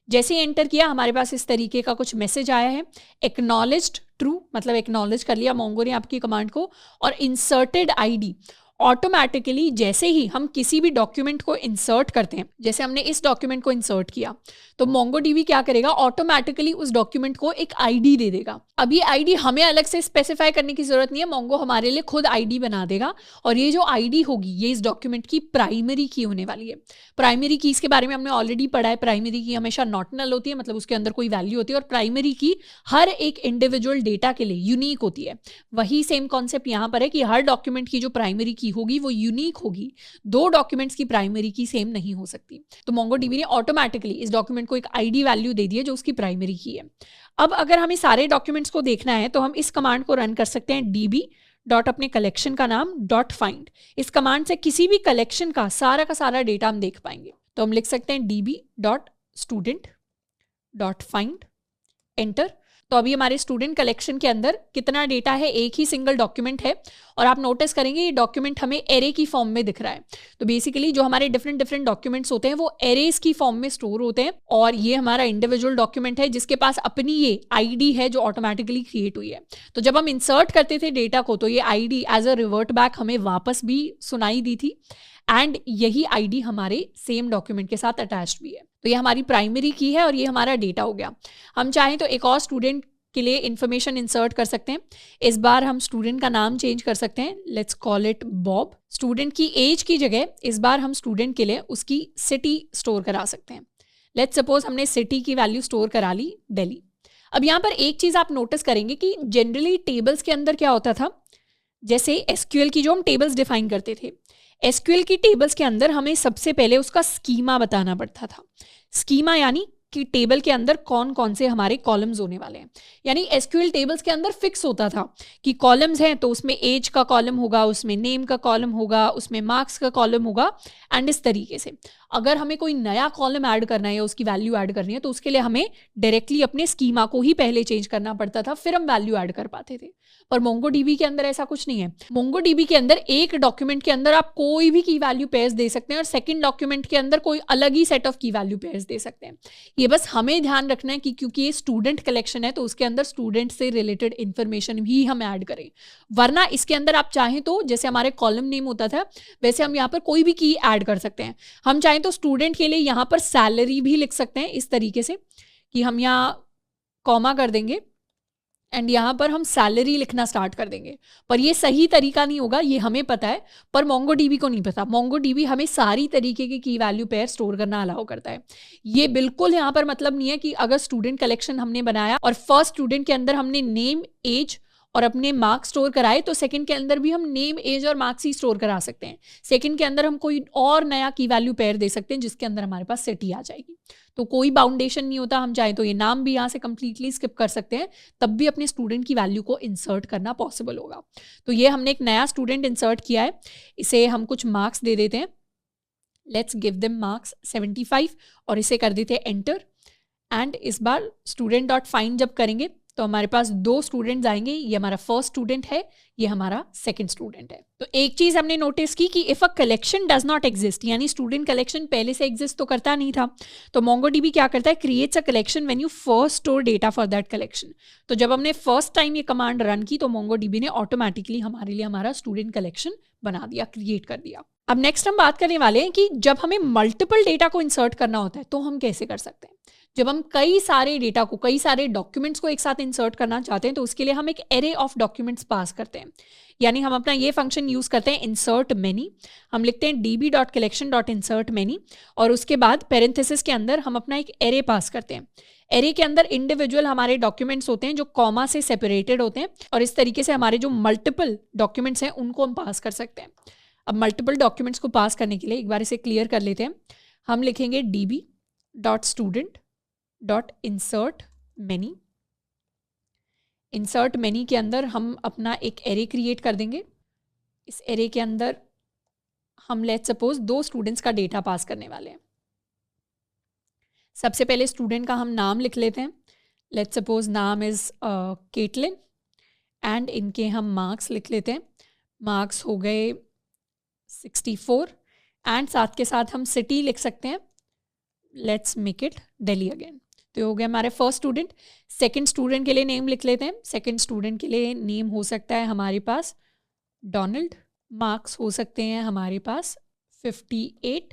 जैसे ही एंटर किया हमारे पास इस तरीके का कुछ मैसेज आया है, एक्नॉलेज्ड ट्रू, मतलब एक्नॉलेज कर लिया मोंगो ने आपकी कमांड को। और इंसर्टेड आईडी, ऑटोमेटिकली जैसे ही हम किसी भी डॉक्यूमेंट को इंसर्ट करते हैं, जैसे हमने इस डॉक्यूमेंट को इंसर्ट किया तो MongoDB क्या करेगा, ऑटोमेटिकली उस डॉक्यूमेंट को एक आईडी दे देगा। अब ये आईडी हमें अलग से स्पेसिफाई करने की जरूरत नहीं है, मोंगो हमारे लिए खुद आईडी बना देगा। और ये जो आईडी होगी ये इस डॉक्यूमेंट की प्राइमरी की होने वाली है। प्राइमरी कीज के बारे में हमने ऑलरेडी पढ़ा है। प्राइमरी की हमेशा नॉट नल होती है, मतलब उसके अंदर कोई वैल्यू होती है, और प्राइमरी की हर एक इंडिविजुअल डेटा के लिए यूनिक होती है। वही सेम कॉन्सेप्ट यहाँ पर है कि हर डॉक्यूमेंट की जो प्राइमरी की होगी वो यूनिक होगी। 2 डॉक्यूमेंट्स की प्राइमरी की सेम नहीं हो सकती। तो MongoDB ने ऑटोमेटिकली इस डॉक्यूमेंट को एक आईडी वैल्यू दे दी है जो उसकी प्राइमरी की है। अब अगर हमें सारे डॉक्यूमेंट्स को देखना है तो हम इस कमांड को रन कर सकते हैं db डॉट अपने कलेक्शन का नाम डॉट फाइंड। इस कमांड से किसी भी कलेक्शन का सारा डेटा हम देख पाएंगे। तो हम लिख सकते हैं db dot student dot find, enter. तो अभी हमारे स्टूडेंट कलेक्शन के अंदर कितना डेटा है, एक ही सिंगल डॉक्यूमेंट है, और आप नोटिस करेंगे ये डॉक्यूमेंट हमें एरे की फॉर्म में दिख रहा है। तो बेसिकली जो हमारे डिफरेंट डॉक्यूमेंट्स होते हैं वो एरेज की फॉर्म में स्टोर होते हैं, और ये हमारा इंडिविजुअल डॉक्यूमेंट है जिसके पास अपनी ये आईडी है जो ऑटोमेटिकली क्रिएट हुई है। तो जब हम इंसर्ट करते थे डेटा को तो ये ID as a revert back हमें वापस भी सुनाई दी थी, एंड यही आईडी हमारे सेम डॉक्यूमेंट के साथ अटैच्ड भी है। तो ये हमारी प्राइमरी की है और ये हमारा डेटा हो गया। हम चाहें तो एक और स्टूडेंट के लिए इंफॉर्मेशन इंसर्ट कर सकते हैं। इस बार हम स्टूडेंट का नाम चेंज कर सकते हैं, let's call it Bob. Student की एज की जगह इस बार हम स्टूडेंट के लिए उसकी सिटी स्टोर करा सकते हैं। लेट्स सपोज हमने सिटी की वैल्यू स्टोर करा ली दिल्ली। अब यहाँ पर एक चीज़ आप नोटिस करेंगे कि जनरली टेबल्स के अंदर क्या होता था, जैसे एसक्यूएल की जो हम टेबल्स डिफाइन करते थे, एसक्यूएल की टेबल्स के अंदर हमें सबसे पहले उसका स्कीमा बताना पड़ता था। स्कीमा यानी कि टेबल के अंदर कौन कौन से हमारे कॉलम्स होने वाले हैं। यानी एसक्यूएल टेबल्स के अंदर फिक्स होता था कि कॉलम्स हैं तो उसमें एज का कॉलम होगा, उसमें नेम का कॉलम होगा, उसमें मार्क्स का कॉलम होगा। एंड इस तरीके से अगर हमें कोई नया कॉलम ऐड करना है या उसकी वैल्यू ऐड करनी है तो उसके लिए हमें डायरेक्टली अपने स्कीमा को ही पहले चेंज करना पड़ता था, फिर हम वैल्यू ऐड कर पाते थे। पर मोंगोडीबी के अंदर ऐसा कुछ नहीं है। मोंगोडीबी के अंदर एक डॉक्यूमेंट के अंदर आप कोई भी की वैल्यू पेयर्स दे सकते हैं और सेकंड डॉक्यूमेंट के अंदर कोई अलग ही सेट ऑफ की वैल्यू पेयर्स दे सकते हैं। ये बस हमें ध्यान रखना है कि क्योंकि ये स्टूडेंट कलेक्शन है तो उसके अंदर स्टूडेंट से रिलेटेड इंफॉर्मेशन भी हम ऐड करें, वरना इसके अंदर आप चाहें तो जैसे हमारे कॉलम नेम होता था वैसे हम यहाँ पर कोई भी की ऐड कर सकते हैं। हम चाहें तो स्टूडेंट के लिए यहाँ पर सैलरी भी लिख सकते हैं इस तरीके से कि हम यहाँ कॉमा कर देंगे एंड यहाँ पर हम सैलरी लिखना स्टार्ट कर देंगे। पर ये सही तरीका नहीं होगा, ये हमें पता है, पर मोंगोडीबी को नहीं पता। मोंगोडीबी हमें सारी तरीके की वैल्यू पेयर स्टोर करना अलाउ करता है। ये बिल्कुल यहाँ पर मतलब नहीं है कि अगर स्टूडेंट कलेक्शन हमने बनाया और फर्स्ट स्टूडेंट के अंदर हमने नेम, एज और अपने मार्क्स स्टोर कराए तो सेकंड के अंदर भी हम नेम, एज और मार्क्स ही स्टोर करा सकते हैं। सेकंड के अंदर हम कोई और नया की वैल्यू पेयर दे सकते हैं जिसके अंदर हमारे पास सिटी आ जाएगी। तो कोई बाउंडेशन नहीं होता। हम चाहे तो ये नाम भी यहाँ से कंप्लीटली स्किप कर सकते हैं, तब भी अपने स्टूडेंट की वैल्यू को इंसर्ट करना पॉसिबल होगा। तो ये हमने एक नया स्टूडेंट इंसर्ट किया है, इसे हम कुछ मार्क्स दे देते हैं। लेट्स गिव देम मार्क्स 75 और इसे कर देते हैं एंटर। एंड इस बार स्टूडेंट डॉट फाइंड जब करेंगे तो हमारे पास 2 स्टूडेंट्स आएंगे। ये हमारा फर्स्ट स्टूडेंट है, ये हमारा सेकंड स्टूडेंट है। तो एक चीज हमने नोटिस की कि if a collection does not exist, यानी स्टूडेंट कलेक्शन पहले से एग्जिस्ट तो करता नहीं था, तो मोंगोडीबी क्या करता है, creates a collection when you first store data for that collection. तो जब हमने फर्स्ट टाइम ये कमांड रन की तो मोंगोडीबी ने ऑटोमेटिकली हमारे लिए हमारा स्टूडेंट कलेक्शन बना दिया, क्रिएट कर दिया। अब नेक्स्ट हम बात करने वाले हैं कि जब हमें मल्टीपल डेटा को इंसर्ट करना होता है तो हम कैसे कर सकते हैं। जब हम कई सारे डेटा को, कई सारे डॉक्यूमेंट्स को एक साथ इंसर्ट करना चाहते हैं तो उसके लिए हम एक एरे ऑफ डॉक्यूमेंट्स पास करते हैं। यानी हम अपना ये फंक्शन यूज करते हैं इंसर्ट मैनी। हम लिखते हैं db.collection.insert many और उसके बाद पेरेंथेसिस के अंदर हम अपना एक एरे पास करते हैं। एरे के अंदर इंडिविजुअल हमारे डॉक्यूमेंट्स होते हैं जो कॉमा से सेपरेटेड होते हैं और इस तरीके से हमारे जो मल्टीपल डॉक्यूमेंट्स हैं उनको हम पास कर सकते हैं। अब मल्टीपल डॉक्यूमेंट्स को पास करने के लिए एक बार इसे क्लियर कर लेते हैं। हम लिखेंगे db.student.insert many। इंसर्ट मैनी के अंदर हम अपना एक एरे क्रिएट कर देंगे। इस एरे के अंदर हम लेट्स सपोज 2 स्टूडेंट्स का डेटा पास करने वाले हैं। सबसे पहले स्टूडेंट का हम नाम लिख लेते हैं। लेट्स सपोज नाम इज केटलिन एंड इनके हम मार्क्स लिख लेते हैं। मार्क्स हो गए 64 एंड साथ के साथ हम सिटी लिख सकते हैं। Let's make it Delhi again. तो हो गया हमारे फर्स्ट स्टूडेंट। सेकंड स्टूडेंट के लिए नेम लिख लेते हैं। सेकंड स्टूडेंट के लिए नेम हो सकता है हमारे पास डोनाल्ड। मार्क्स हो सकते हैं हमारे पास 58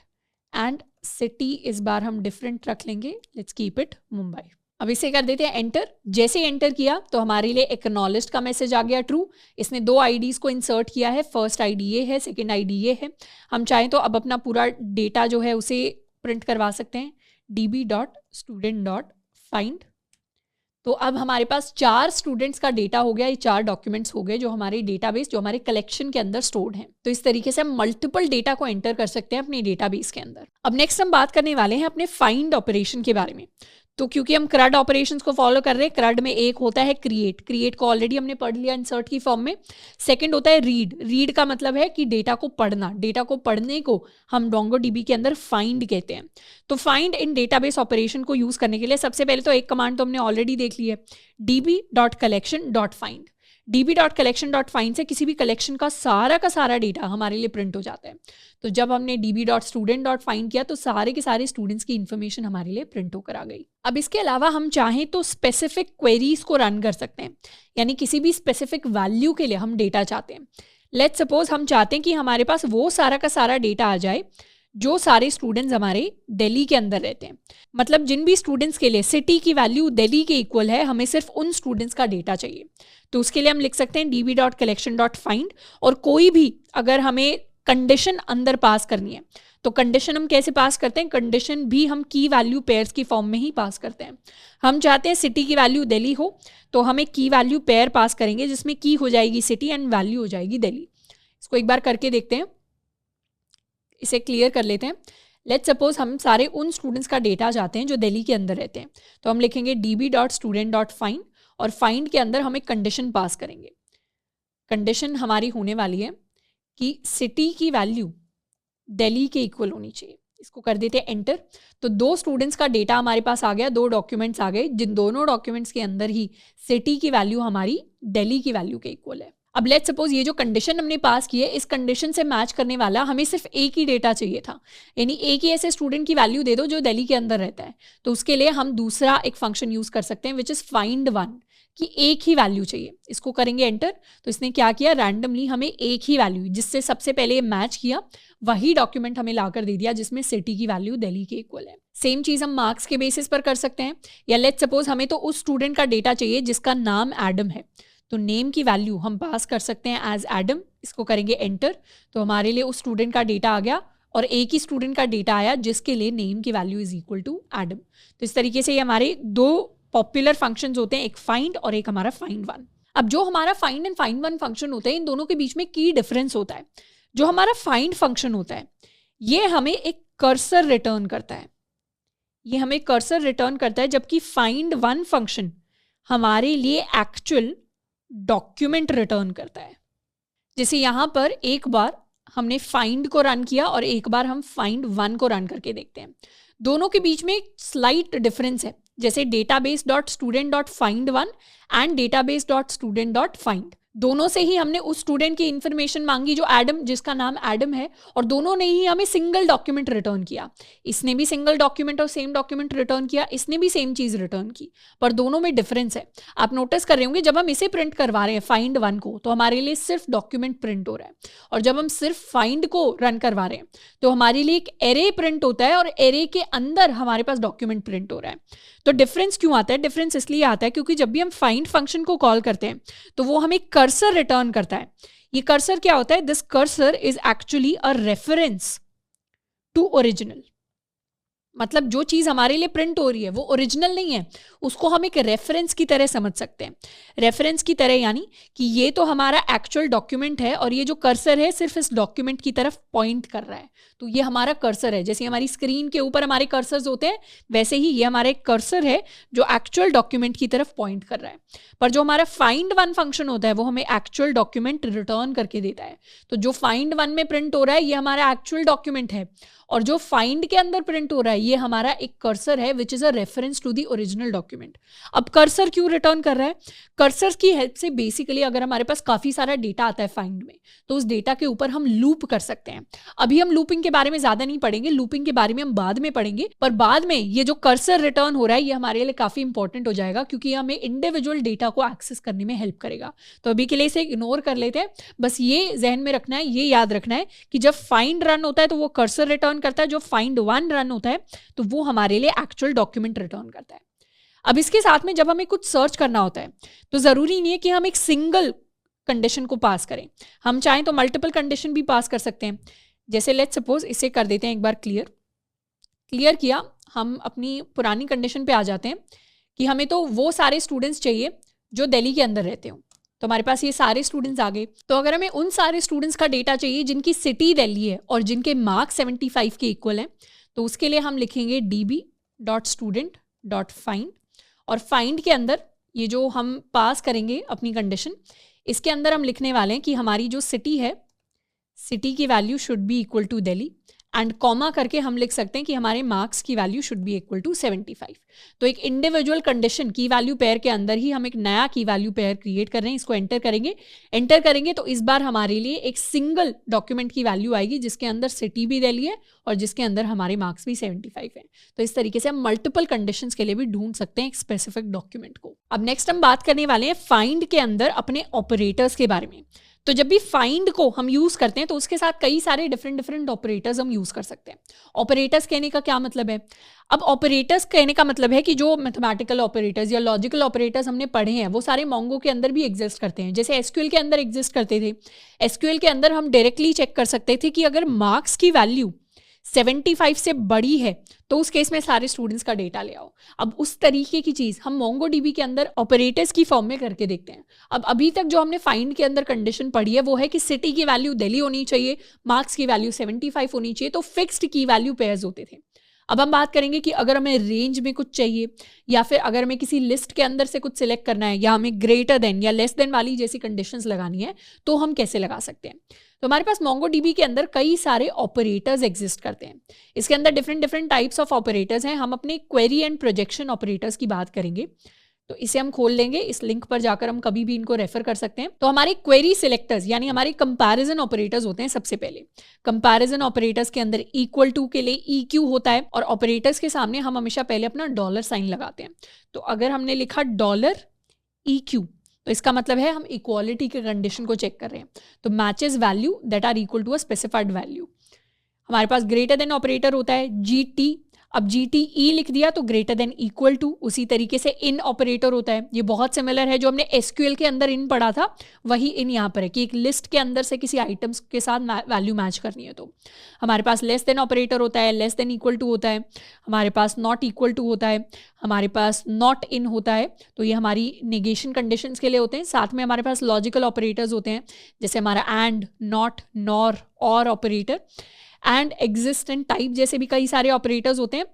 एंड सिटी इस बार हम डिफरेंट रख लेंगे। Let's keep it Mumbai. अब इसे कर देते हैं एंटर। जैसे एंटर किया तो हमारे लिए एक्नॉलेज्ड का मैसेज आ गया ट्रू। इसने 2 आईडीज़ को इंसर्ट किया है। फर्स्ट आईडी ये है, सेकंड आईडी ये है। हम चाहें तो अब अपना पूरा डेटा जो है उसे प्रिंट करवा सकते हैं db.student.find। तो अब हमारे पास 4 स्टूडेंट्स का डेटा हो गया। ये 4 डॉक्यूमेंट्स हो गए जो हमारे डेटाबेस, जो हमारे कलेक्शन के अंदर स्टोर्ड हैं। तो इस तरीके से हम मल्टीपल डेटा को एंटर कर सकते हैं अपने डेटाबेस के अंदर। अब नेक्स्ट हम बात करने वाले हैं अपने फाइंड ऑपरेशन के बारे में। तो क्योंकि हम CRUD ऑपरेशंस को फॉलो कर रहे हैं, CRUD में एक होता है क्रिएट। क्रिएट को ऑलरेडी हमने पढ़ लिया इंसर्ट की फॉर्म में। सेकंड होता है रीड। रीड का मतलब है कि डेटा को पढ़ना। डेटा को पढ़ने को हम मोंगोडीबी के अंदर फाइंड कहते हैं। तो फाइंड इन डेटाबेस ऑपरेशन को यूज करने के लिए सबसे पहले तो एक कमांड तो हमने ऑलरेडी देख ली है, db.collection.find। db.collection.find से किसी भी कलेक्शन का सारा डेटा हमारे लिए प्रिंट हो जाता है। तो जब हमने db.student.find किया तो सारे के सारे स्टूडेंट्स की इन्फॉर्मेशन हमारे लिए प्रिंट होकर आ गई। अब इसके अलावा हम चाहें तो स्पेसिफिक क्वेरीज को रन कर सकते हैं, यानी किसी भी स्पेसिफिक वैल्यू के लिए हम डेटा चाहते हैं। लेट्स सपोज हम चाहते हैं कि हमारे पास वो सारा का सारा डेटा आ जाए जो सारे स्टूडेंट्स हमारे दिल्ली के अंदर रहते हैं, मतलब जिन भी स्टूडेंट्स के लिए सिटी की वैल्यू दिल्ली के इक्वल है, हमें सिर्फ उन स्टूडेंट्स का डेटा चाहिए। तो उसके लिए हम लिख सकते हैं db.collection.find, और कोई भी अगर हमें कंडीशन अंदर पास करनी है तो कंडीशन हम कैसे पास करते हैं, कंडीशन भी हम की वैल्यू पेयर्स की फॉर्म में ही पास करते हैं। हम चाहते हैं सिटी की वैल्यू दिल्ली हो, तो हम एक की वैल्यू पेयर पास करेंगे जिसमें की हो जाएगी सिटी एंड वैल्यू हो जाएगी दिल्ली। इसको एक बार करके देखते हैं, इसे क्लियर कर लेते हैं। लेट्स सपोज हम सारे उन स्टूडेंट्स का डेटा चाहते हैं जो दिल्ली के अंदर रहते हैं, तो हम लिखेंगे db.student.find और फाइंड के अंदर हम एक कंडीशन पास करेंगे। कंडीशन हमारी होने वाली है कि सिटी की वैल्यू दिल्ली के इक्वल होनी चाहिए। इसको कर देते हैं एंटर। तो 2 स्टूडेंट्स का डेटा हमारे पास आ गया, 2 डॉक्यूमेंट्स आ गए, जिन दोनों डॉक्यूमेंट्स के अंदर ही सिटी की वैल्यू हमारी दिल्ली की वैल्यू के इक्वल है। अब लेट्स सपोज ये जो कंडीशन हमने पास की है, इस कंडीशन से मैच करने वाला हमें सिर्फ एक ही डेटा चाहिए था, यानी एक ही ऐसे स्टूडेंट की वैल्यू दे दो जो दिल्ली के अंदर रहता है। तो उसके लिए हम दूसरा एक फंक्शन यूज कर सकते हैं विच इज फाइंड वन, कि एक ही वैल्यू चाहिए। इसको करेंगे एंटर। तो इसने क्या किया, रैंडमली हमें एक ही वैल्यू जिससे सबसे पहले मैच किया वही डॉक्यूमेंट हमें लाकर दे दिया जिसमें सिटी की वैल्यू दिल्ली के इक्वल है। सेम चीज हम मार्क्स के बेसिस पर कर सकते हैं, या लेट्स सपोज हमें तो उस स्टूडेंट का डेटा चाहिए जिसका नाम एडम है, तो नेम की वैल्यू हम पास कर सकते हैं एज एडम। इसको करेंगे एंटर। तो हमारे लिए उस स्टूडेंट का डेटा आ गया और एक ही स्टूडेंट का डेटा आया जिसके लिए नेम की value is equal to Adam. तो इस तरीके से ये हमारे 2 पॉपुलर फंक्शंस होते हैं, एक फाइंड और एक हमारा फाइंड वन। अब जो हमारा find and find one function होते हैं, इन दोनों के बीच में की डिफरेंस होता है। जो हमारा फाइंड फंक्शन होता है ये हमें एक कर्सर रिटर्न करता है, ये हमें कर्सर रिटर्न करता है, जबकि फाइंड वन फंक्शन हमारे लिए एक्चुअल डॉक्यूमेंट रिटर्न करता है। जैसे यहां पर एक बार हमने फाइंड को रन किया और एक बार हम फाइंड वन को रन करके देखते हैं, दोनों के बीच में एक स्लाइट डिफरेंस है। जैसे database.student.find1 एंड database.student.find, दोनों से ही हमने उस स्टूडेंट की इंफॉर्मेशन मांगी जो एडम, जिसका नाम एडम है, और दोनों ने ही हमें सिंगल डॉक्यूमेंट रिटर्न किया। इसने भी सिंगल डॉक्यूमेंट और सेम डॉक्यूमेंट रिटर्न किया, इसने भी सेम चीज रिटर्न की, पर दोनों में डिफरेंस है। आप नोटिस कर रहे होंगे जब हम इसे प्रिंट करवा रहे हैं फाइंड वन को, तो हमारे लिए सिर्फ डॉक्यूमेंट प्रिंट हो रहा है, और जब हम सिर्फ फाइंड को रन करवा रहे हैं तो हमारे लिए एक एरे प्रिंट होता है और एरे के अंदर हमारे पास डॉक्यूमेंट प्रिंट हो रहा है। तो डिफरेंस क्यों आता है? डिफरेंस इसलिए आता है क्योंकि जब भी हम फाइंड फंक्शन को कॉल करते हैं तो वो हमें कर्सर रिटर्न करता है। ये कर्सर क्या होता है? This cursor is actually a reference to original, मतलब जो चीज हमारे लिए प्रिंट हो रही है वो ओरिजिनल नहीं है, उसको हम एक रेफरेंस की तरह समझ सकते हैं। रेफरेंस की तरह यानी कि ये तो हमारा एक्चुअल डॉक्यूमेंट है और ये जो कर्सर है सिर्फ इस डॉक्यूमेंट की तरफ पॉइंट कर रहा है, तो ये हमारा कर्सर है। जैसे हमारी स्क्रीन के ऊपर हमारे कर्सर्स होते हैं, वैसे ही ये हमारा एक कर्सर है जो एक्चुअल डॉक्यूमेंट की तरफ पॉइंट कर रहा है। पर जो हमारा फाइंड वन फंक्शन होता है वो हमें एक्चुअल डॉक्यूमेंट रिटर्न करके देता है। तो जो फाइंड वन में प्रिंट हो रहा है ये हमारा एक्चुअल डॉक्यूमेंट है, और जो फाइंड के अंदर प्रिंट हो रहा है ये हमारा एक कर्सर है which is a reference to the original document. अब कर्सर क्यों रिटर्न कर रहा है? कर्सर की हेल्प से बेसिकली अगर हमारे पास काफी सारा डेटा आता है फाइंड में, तो उस डेटा के ऊपर हम लूप कर सकते हैं। अभी हम लूपिंग के बारे में ज्यादा नहीं पढ़ेंगे, लूपिंग के बारे में हम बाद में पढ़ेंगे, पर बाद में ये जो कर्सर रिटर्न हो रहा है ये हमारे लिए काफी इंपॉर्टेंट हो जाएगा क्योंकि हमें इंडिविजुअल डेटा को एक्सेस करने में हेल्प करेगा। तो अभी के लिए इसे इग्नोर कर लेते हैं, बस ये जहन में रखना है, ये याद रखना है कि जब फाइंड रन होता है तो वो कर्सर रिटर्न करता है, जो फाइंड वन रन होता है तो वो हमारे लिए एक्चुअल डॉक्यूमेंट रिटर्न करता है। अब इसके साथ में जब हमें कुछ सर्च करना होता है तो जरूरी नहीं है कि हम एक सिंगल कंडीशन को पास करें, हम चाहें तो मल्टीपल कंडीशन भी पास कर सकते हैं। जैसे लेट्स सपोज इसे कर देते हैं एक बार क्लियर किया, हम अपनी पुरानी कंडीशन पे आ जाते हैं कि हमें तो वो सारे स्टूडेंट्स चाहिए जो दिल्ली के अंदर रहते हो। तो हमारे पास ये सारे स्टूडेंट्स आ गए। तो अगर हमें उन सारे स्टूडेंट्स का डेटा चाहिए जिनकी सिटी दिल्ली है और जिनके मार्क्स 75 के इक्वल हैं, तो उसके लिए हम लिखेंगे db.student.find, और फाइंड के अंदर ये जो हम पास करेंगे अपनी कंडीशन, इसके अंदर हम लिखने वाले हैं कि हमारी जो सिटी है, सिटी की value should be equal to Delhi, and comma करके हम लिख सकते हैं कि हमारे मार्क्स की value should be equal to 75। तो एक इंडिविजुअल कंडीशन की वैल्यू पेयर के अंदर ही हम एक नया की वैल्यू पेयर क्रिएट कर रहे हैं। इसको एंटर करेंगे तो इस बार हमारे लिए एक सिंगल डॉक्यूमेंट की वैल्यू आएगी जिसके अंदर सिटी भी दिल्ली है और जिसके अंदर हमारे मार्क्स भी 75 है। तो इस तरीके से हम मल्टीपल कंडीशंस के लिए भी ढूंढ सकते हैं एक स्पेसिफिक डॉक्यूमेंट को। अब नेक्स्ट हम बात करने वाले हैं फाइंड के अंदर अपने ऑपरेटर्स के बारे में। तो जब भी फाइंड को हम यूज करते हैं तो उसके साथ कई सारे डिफरेंट ऑपरेटर्स हम यूज कर सकते हैं। ऑपरेटर्स कहने का क्या मतलब है? अब ऑपरेटर्स कहने का मतलब है कि जो मैथमेटिकल ऑपरेटर्स या लॉजिकल ऑपरेटर्स हमने पढ़े हैं वो सारे मोंगो के अंदर भी एग्जिस्ट करते हैं, जैसे एसक्यूएल के अंदर एग्जिस्ट करते थे। एसक्यूएल के अंदर हम डायरेक्टली चेक कर सकते थे कि अगर मार्क्स की वैल्यू 75 से बड़ी है तो उस केस में सारे स्टूडेंट्स का डेटा ले आओ। अब उस तरीके की चीज हम मोंगो डीबी के अंदर ऑपरेटर्स की फॉर्म में करके देखते हैं। अब अभी तक जो हमने फाइंड के अंदर कंडीशन पढ़ी है वो है कि सिटी की वैल्यू दिल्ली होनी चाहिए, मार्क्स की वैल्यू 75 होनी चाहिए, तो फिक्स्ड की वैल्यू पेयर्स होते थे। अब हम बात करेंगे कि अगर हमें रेंज में कुछ चाहिए या फिर अगर हमें किसी लिस्ट के अंदर से कुछ सिलेक्ट करना है या हमें ग्रेटर देन या लेस देन वाली जैसी कंडीशंस लगानी है तो हम कैसे लगा सकते हैं। तो हमारे पास मोंगो डीबी के अंदर कई सारे ऑपरेटर्स एग्जिस्ट करते हैं। इसके अंदर डिफरेंट टाइप्स ऑफ ऑपरेटर्स हैं। हम अपने क्वेरी एंड प्रोजेक्शन ऑपरेटर्स की बात करेंगे, तो इसे हम खोल लेंगे। इस लिंक पर जाकर हम कभी भी इनको रेफर कर सकते हैं। तो हमारे क्वेरी सिलेक्टर्स यानी हमारे कंपैरिजन ऑपरेटर्स होते हैं। सबसे पहले कंपैरिजन ऑपरेटर्स के अंदर इक्वल टू के लिए EQ होता है और ऑपरेटर्स के सामने हम हमेशा पहले अपना डॉलर साइन लगाते हैं। तो अगर हमने लिखा $EQ तो इसका मतलब है हम इक्वालिटी के कंडीशन को चेक कर रहे हैं। तो matches value that are equal to a specified value. हमारे पास ग्रेटर देन ऑपरेटर होता है GT। अब GTE लिख दिया तो ग्रेटर देन इक्वल टू। उसी तरीके से इन ऑपरेटर होता है, ये बहुत सिमिलर है, जो हमने SQL के अंदर इन पढ़ा था वही इन यहाँ पर है कि एक लिस्ट के अंदर से किसी आइटम्स के साथ वैल्यू मैच करनी है। तो हमारे पास लेस देन ऑपरेटर होता है, लेस देन इक्वल टू होता है, हमारे पास नॉट इक्वल टू होता है, हमारे पास नॉट इन होता है। तो ये हमारी नेगेशन कंडीशंस के लिए होते हैं। साथ में हमारे पास लॉजिकल ऑपरेटर्स होते हैं जैसे हमारा एंड, नॉट, नॉर, और operator, and, exist and type जैसे भी कई सारे ऑपरेटर्स होते हैं।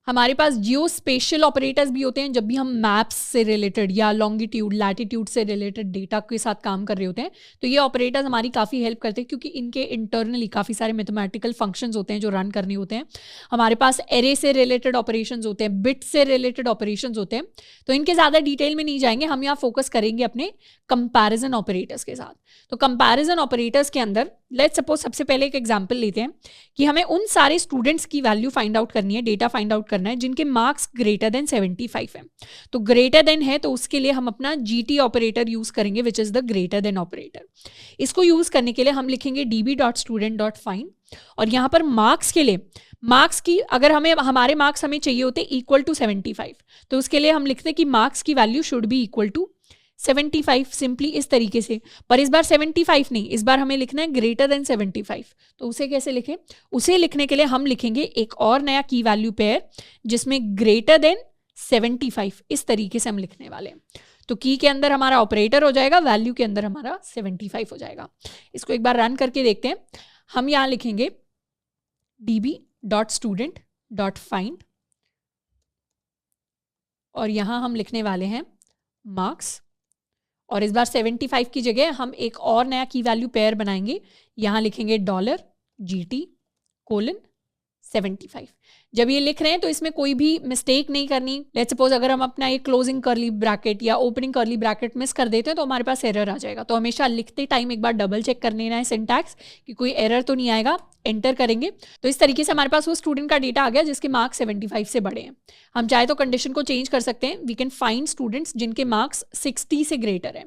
हमारे पास जियो स्पेशल ऑपरेटर्स भी होते हैं जब भी हम मैप्स से रिलेटेड या लॉन्गिट्यूड लैटिट्यूड से रिलेटेड डेटा के साथ काम कर रहे होते हैं। तो ये ऑपरेटर्स हमारी काफ़ी हेल्प करते हैं क्योंकि इनके इंटरनली काफ़ी सारे मैथमेटिकल फंक्शंस होते हैं जो रन करने होते हैं। हमारे पास एरे से रिलेटेड ऑपरेशंस होते हैं, बिट से रिलेटेड ऑपरेशंस होते हैं। तो इनके ज़्यादा डिटेल में नहीं जाएंगे, हम यहाँ फोकस करेंगे अपने कंपैरिजन ऑपरेटर्स के साथ। तो कंपैरिजन ऑपरेटर्स के अंदर लेट्स सपोज सबसे पहले एक एग्जांपल लेते हैं कि हमें उन सारे स्टूडेंट्स की वैल्यू फाइंड आउट करनी है, डेटा फाइंड आउट करना है जिनके मार्क्स ग्रेटर देन 75 है। तो ग्रेटर देन है तो उसके लिए हम अपना GT ऑपरेटर यूज करेंगे which is the greater than operator. इसको यूज करने के लिए हम लिखेंगे db.student.find और यहाँ पर मार्क्स के लिए मार्क्स की अगर हमारे मार्क्स हमें चाहिए होते इक्वल टू 75 तो उसके लिए हम लिखते कि मार्क्स की value should be equal to 75 simply इस तरीके से। पर इस बार 75 नहीं, इस बार हमें लिखना है ग्रेटर देन 75। तो उसे कैसे लिखें? उसे लिखने के लिए हम लिखेंगे एक और नया की वैल्यू पेयर जिसमें ग्रेटर देन 75 इस तरीके से हम लिखने वाले हैं। तो की के अंदर हमारा ऑपरेटर हो जाएगा, वैल्यू के अंदर हमारा 75 हो जाएगा। इसको एक बार रन करके देखते हैं। हम यहाँ लिखेंगे db.student.find और यहाँ हम लिखने वाले हैं मार्क्स और इस बार 75 की जगह हम एक और नया की वैल्यू पेयर बनाएंगे। यहाँ लिखेंगे $GT:75। जब ये लिख रहे हैं तो इसमें कोई भी मिस्टेक नहीं करनी। लेट्स सपोज अगर हम अपना एक क्लोजिंग कर्ली ब्रैकेट या ओपनिंग कर्ली ब्रैकेट मिस कर देते हैं तो हमारे पास एरर आ जाएगा। तो हमेशा लिखते टाइम एक बार डबल चेक कर लेना है सिंटैक्स कि कोई एरर तो नहीं आएगा। एंटर करेंगे तो इस तरीके से हमारे पास वो स्टूडेंट का डेटा आ गया जिसके मार्क्स 75 से बड़े हैं। हम चाहे तो कंडीशन को चेंज कर सकते हैं। वी कैन फाइंड स्टूडेंट्स जिनके मार्क्स 60 से ग्रेटर है।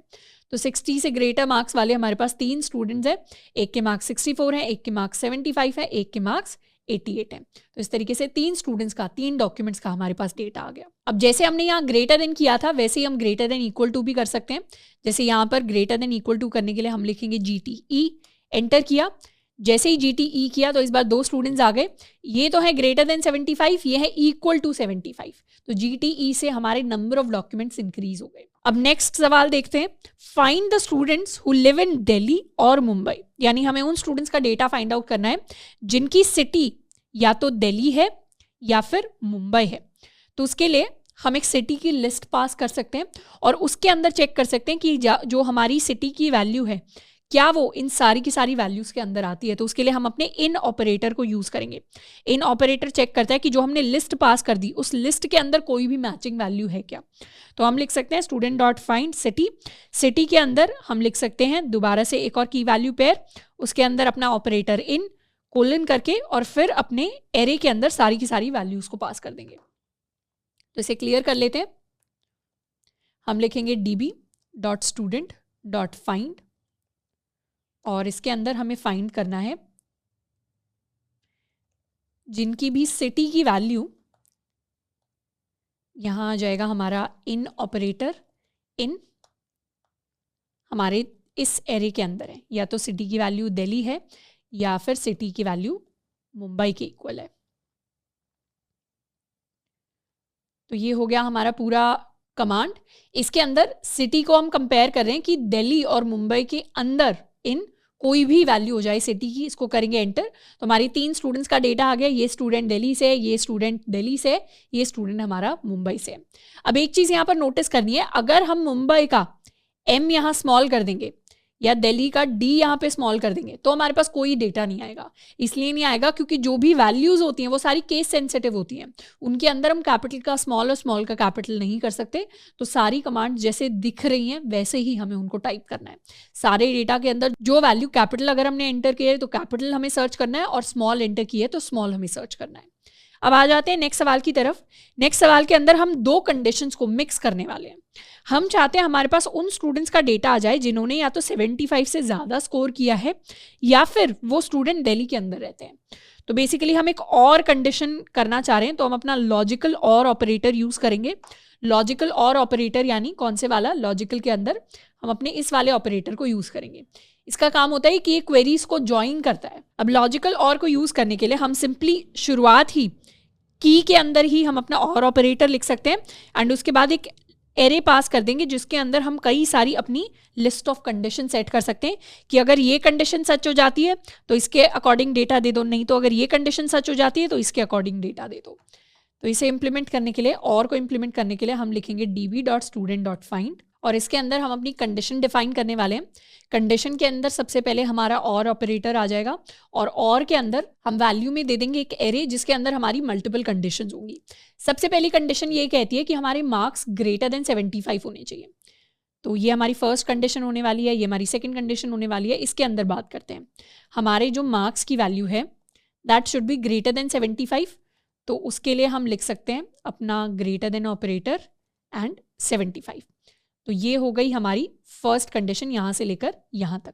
तो 60 से ग्रेटर मार्क्स वाले हमारे पास 3 स्टूडेंट्स हैं। एक के मार्क्स 64 हैं, एक के मार्क्स 75 है, एक के मार्क्स 88 है। तो इस तरीके से 3 स्टूडेंट्स का 3 डॉक्यूमेंट्स का हमारे पास डेटा आ गया। अब जैसे हमने यहाँ ग्रेटर देन किया था वैसे ही हम ग्रेटर देन इक्वल टू भी कर सकते हैं। जैसे यहाँ पर ग्रेटर देन इक्वल टू करने के लिए हम लिखेंगे GTE। एंटर किया, जैसे ही GTE किया तो इस बार 2 स्टूडेंट्स आ गए। ये तो है ग्रेटर देन 75, ये है इक्वल टू 75। तो GTE से हमारे नंबर ऑफ डॉक्यूमेंट्स इंक्रीज हो गए। अब नेक्स्ट सवाल देखते हैं। Find the students who live in Delhi और मुंबई, यानी हमें उन स्टूडेंट्स का डेटा फाइंड आउट करना है जिनकी सिटी या तो दिल्ली है या फिर मुंबई है। तो उसके लिए हम एक सिटी की लिस्ट पास कर सकते हैं और उसके अंदर चेक कर सकते हैं कि जो हमारी सिटी की वैल्यू है क्या वो इन सारी की सारी वैल्यूज के अंदर आती है। तो उसके लिए हम अपने इन ऑपरेटर को यूज करेंगे। इन ऑपरेटर चेक करता है कि जो हमने लिस्ट पास कर दी उस लिस्ट के अंदर कोई भी मैचिंग वैल्यू है क्या। तो हम लिख सकते हैं student.find सिटी। सिटी के अंदर हम लिख सकते हैं दोबारा से एक और की वैल्यू पेयर, उसके अंदर अपना ऑपरेटर इन कोलन करके और फिर अपने एरे के अंदर सारी की सारी वैल्यूज को पास कर देंगे। तो इसे क्लियर कर लेते हैं। हम लिखेंगे db.student.find और इसके अंदर हमें फाइंड करना है जिनकी भी सिटी की वैल्यू, यहाँ आ जाएगा हमारा इन ऑपरेटर, इन हमारे इस एरे के अंदर है, या तो सिटी की वैल्यू दिल्ली है या फिर सिटी की वैल्यू मुंबई के इक्वल है। तो ये हो गया हमारा पूरा कमांड। इसके अंदर सिटी को हम कंपेयर कर रहे हैं कि दिल्ली और मुंबई के अंदर इन कोई भी वैल्यू हो जाए सिटी की, इसको करेंगे एंटर। तो हमारी 3 स्टूडेंट्स का डेटा आ गया, ये स्टूडेंट दिल्ली से, ये स्टूडेंट दिल्ली से, ये स्टूडेंट हमारा मुंबई से। अब एक चीज़ यहाँ पर नोटिस करनी है, अगर हम मुंबई का M यहाँ स्मॉल कर देंगे या दिल्ली का D यहाँ पे स्मॉल कर देंगे तो हमारे पास कोई डेटा नहीं आएगा। इसलिए नहीं आएगा क्योंकि जो भी वैल्यूज होती हैं वो सारी केस सेंसिटिव होती हैं, उनके अंदर हम कैपिटल का स्मॉल और स्मॉल का कैपिटल नहीं कर सकते। तो सारी कमांड जैसे दिख रही हैं वैसे ही हमें उनको टाइप करना है। सारे डेटा के अंदर जो वैल्यू कैपिटल अगर हमने एंटर किया है तो कैपिटल हमें सर्च करना है, और स्मॉल एंटर किया है तो स्मॉल हमें सर्च करना है। अब आ जाते हैं नेक्स्ट सवाल की तरफ। नेक्स्ट सवाल के अंदर हम 2 कंडीशंस को मिक्स करने वाले हैं। हम चाहते हैं हमारे पास उन स्टूडेंट्स का डेटा आ जाए जिन्होंने या तो 75 से ज़्यादा स्कोर किया है या फिर वो स्टूडेंट दिल्ली के अंदर रहते हैं। तो बेसिकली हम एक और कंडीशन करना चाह रहे हैं, तो हम अपना लॉजिकल और ऑपरेटर यूज़ करेंगे। लॉजिकल और ऑपरेटर यानी कौन से वाला, लॉजिकल के अंदर हम अपने इस वाले ऑपरेटर को यूज़ करेंगे। इसका काम होता है कि ये क्वेरीज को ज्वाइन करता है। अब लॉजिकल और को यूज़ करने के लिए हम सिंपली शुरुआत ही की के अंदर ही हम अपना और ऑपरेटर लिख सकते हैं, एंड उसके बाद एक एरे पास कर देंगे जिसके अंदर हम कई सारी अपनी लिस्ट ऑफ कंडीशन सेट कर सकते हैं कि अगर ये कंडीशन सच हो जाती है तो इसके अकॉर्डिंग डेटा दे दो, नहीं तो अगर ये कंडीशन सच हो जाती है तो इसके अकॉर्डिंग डेटा दे दो। तो इसे इंप्लीमेंट करने के लिए, और को इंप्लीमेंट करने के लिए हम लिखेंगे db.student.find, और इसके अंदर हम अपनी कंडीशन डिफाइन करने वाले हैं। कंडीशन के अंदर सबसे पहले हमारा और ऑपरेटर आ जाएगा, और के अंदर हम वैल्यू में दे देंगे एक एरे जिसके अंदर हमारी मल्टीपल कंडीशंस होंगी। सबसे पहली कंडीशन ये कहती है कि हमारे मार्क्स ग्रेटर देन 75 होने चाहिए। तो ये हमारी फर्स्ट कंडीशन होने वाली है, ये हमारी सेकंड कंडीशन होने वाली है। इसके अंदर बात करते हैं, हमारे जो मार्क्स की वैल्यू है that should be greater than 75। तो उसके लिए हम लिख सकते हैं अपना ग्रेटर देन ऑपरेटर एंड 75। तो ये हो गई हमारी फर्स्ट कंडीशन यहाँ से लेकर यहाँ तक।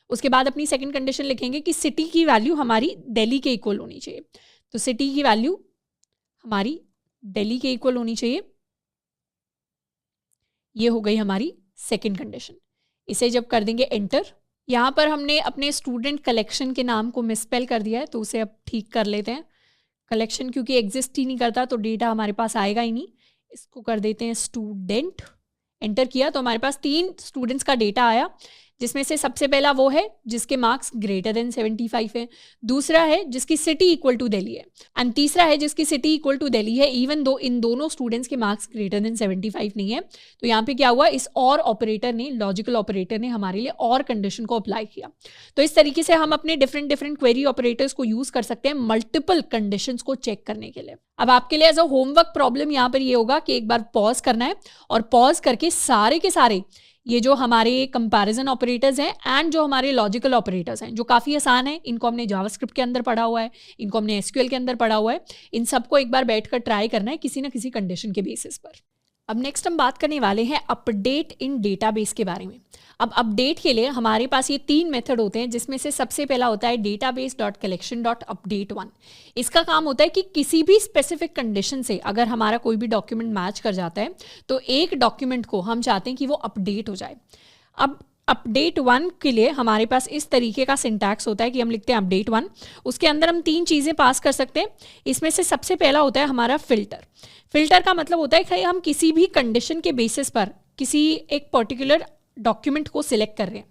उसके बाद अपनी सेकंड कंडीशन लिखेंगे कि सिटी की वैल्यू हमारी दिल्ली के इक्वल होनी चाहिए। तो सिटी की वैल्यू हमारी दिल्ली के इक्वल होनी चाहिए। ये हो गई हमारी सेकंड कंडीशन। इसे जब कर देंगे एंटर, यहाँ पर हमने अपने स्टूडेंट कलेक्शन के नाम को मिसस्पेल कर दिया है, तो उसे अब ठीक कर लेते हैं। कलेक्शन क्योंकि एग्जिस्ट ही नहीं करता तो डेटा हमारे पास आएगा ही नहीं, इसको कर देते हैं स्टूडेंट। एंटर किया तो हमारे पास 3 स्टूडेंट्स का डेटा आया, जिसमें से सबसे पहला वो है जिसके मार्क्स ग्रेटर देन 75 है, दूसरा है जिसकी सिटी इक्वल टू दिल्ली है, एंड तीसरा है जिसकी सिटी इक्वल टू दिल्ली है इवन दो इन दोनों स्टूडेंट्स के मार्क्स ग्रेटर देन 75 नहीं है। तो यहाँ पे क्या हुआ, इस और ऑपरेटर ने, लॉजिकल ऑपरेटर ने हमारे लिए और कंडीशन को अप्लाई किया। तो इस तरीके से हम अपने डिफरेंट क्वेरी ऑपरेटर्स को यूज कर सकते हैं मल्टीपल कंडीशंस को चेक करने के लिए। अब आपके लिए एज अ होमवर्क प्रॉब्लम यहाँ पर ये होगा कि एक बार पॉज करना है और पॉज करके सारे के सारे ये जो हमारे कंपैरिजन ऑपरेटर्स हैं एंड जो हमारे लॉजिकल ऑपरेटर्स हैं जो काफ़ी आसान है, इनको हमने जावास्क्रिप्ट के अंदर पढ़ा हुआ है, इनको हमने एसक्यूएल के अंदर पढ़ा हुआ है, इन सबको एक बार बैठकर ट्राई करना है किसी ना किसी कंडीशन के बेसिस पर। अब नेक्स्ट हम बात करने वाले हैं अपडेट इन डेटाबेस के बारे में। अब अपडेट के लिए हमारे पास ये 3 मेथड होते हैं, जिसमें से सबसे पहला होता है database.collection.update1। इसका काम होता है कि किसी भी स्पेसिफिक कंडीशन से अगर हमारा कोई भी डॉक्यूमेंट मैच कर जाता है तो एक डॉक्यूमेंट को हम चाहते हैं कि वो अपडेट हो जाए। अब अपडेट 1 के लिए हमारे पास इस तरीके का सिंटैक्स होता है कि हम लिखते हैं अपडेट 1, उसके अंदर हम 3 चीज़ें पास कर सकते हैं। इसमें से सबसे पहला होता है हमारा फिल्टर। फिल्टर का मतलब होता है कि हम किसी भी कंडीशन के बेसिस पर किसी एक पर्टिकुलर डॉक्यूमेंट को सिलेक्ट कर रहे हैं।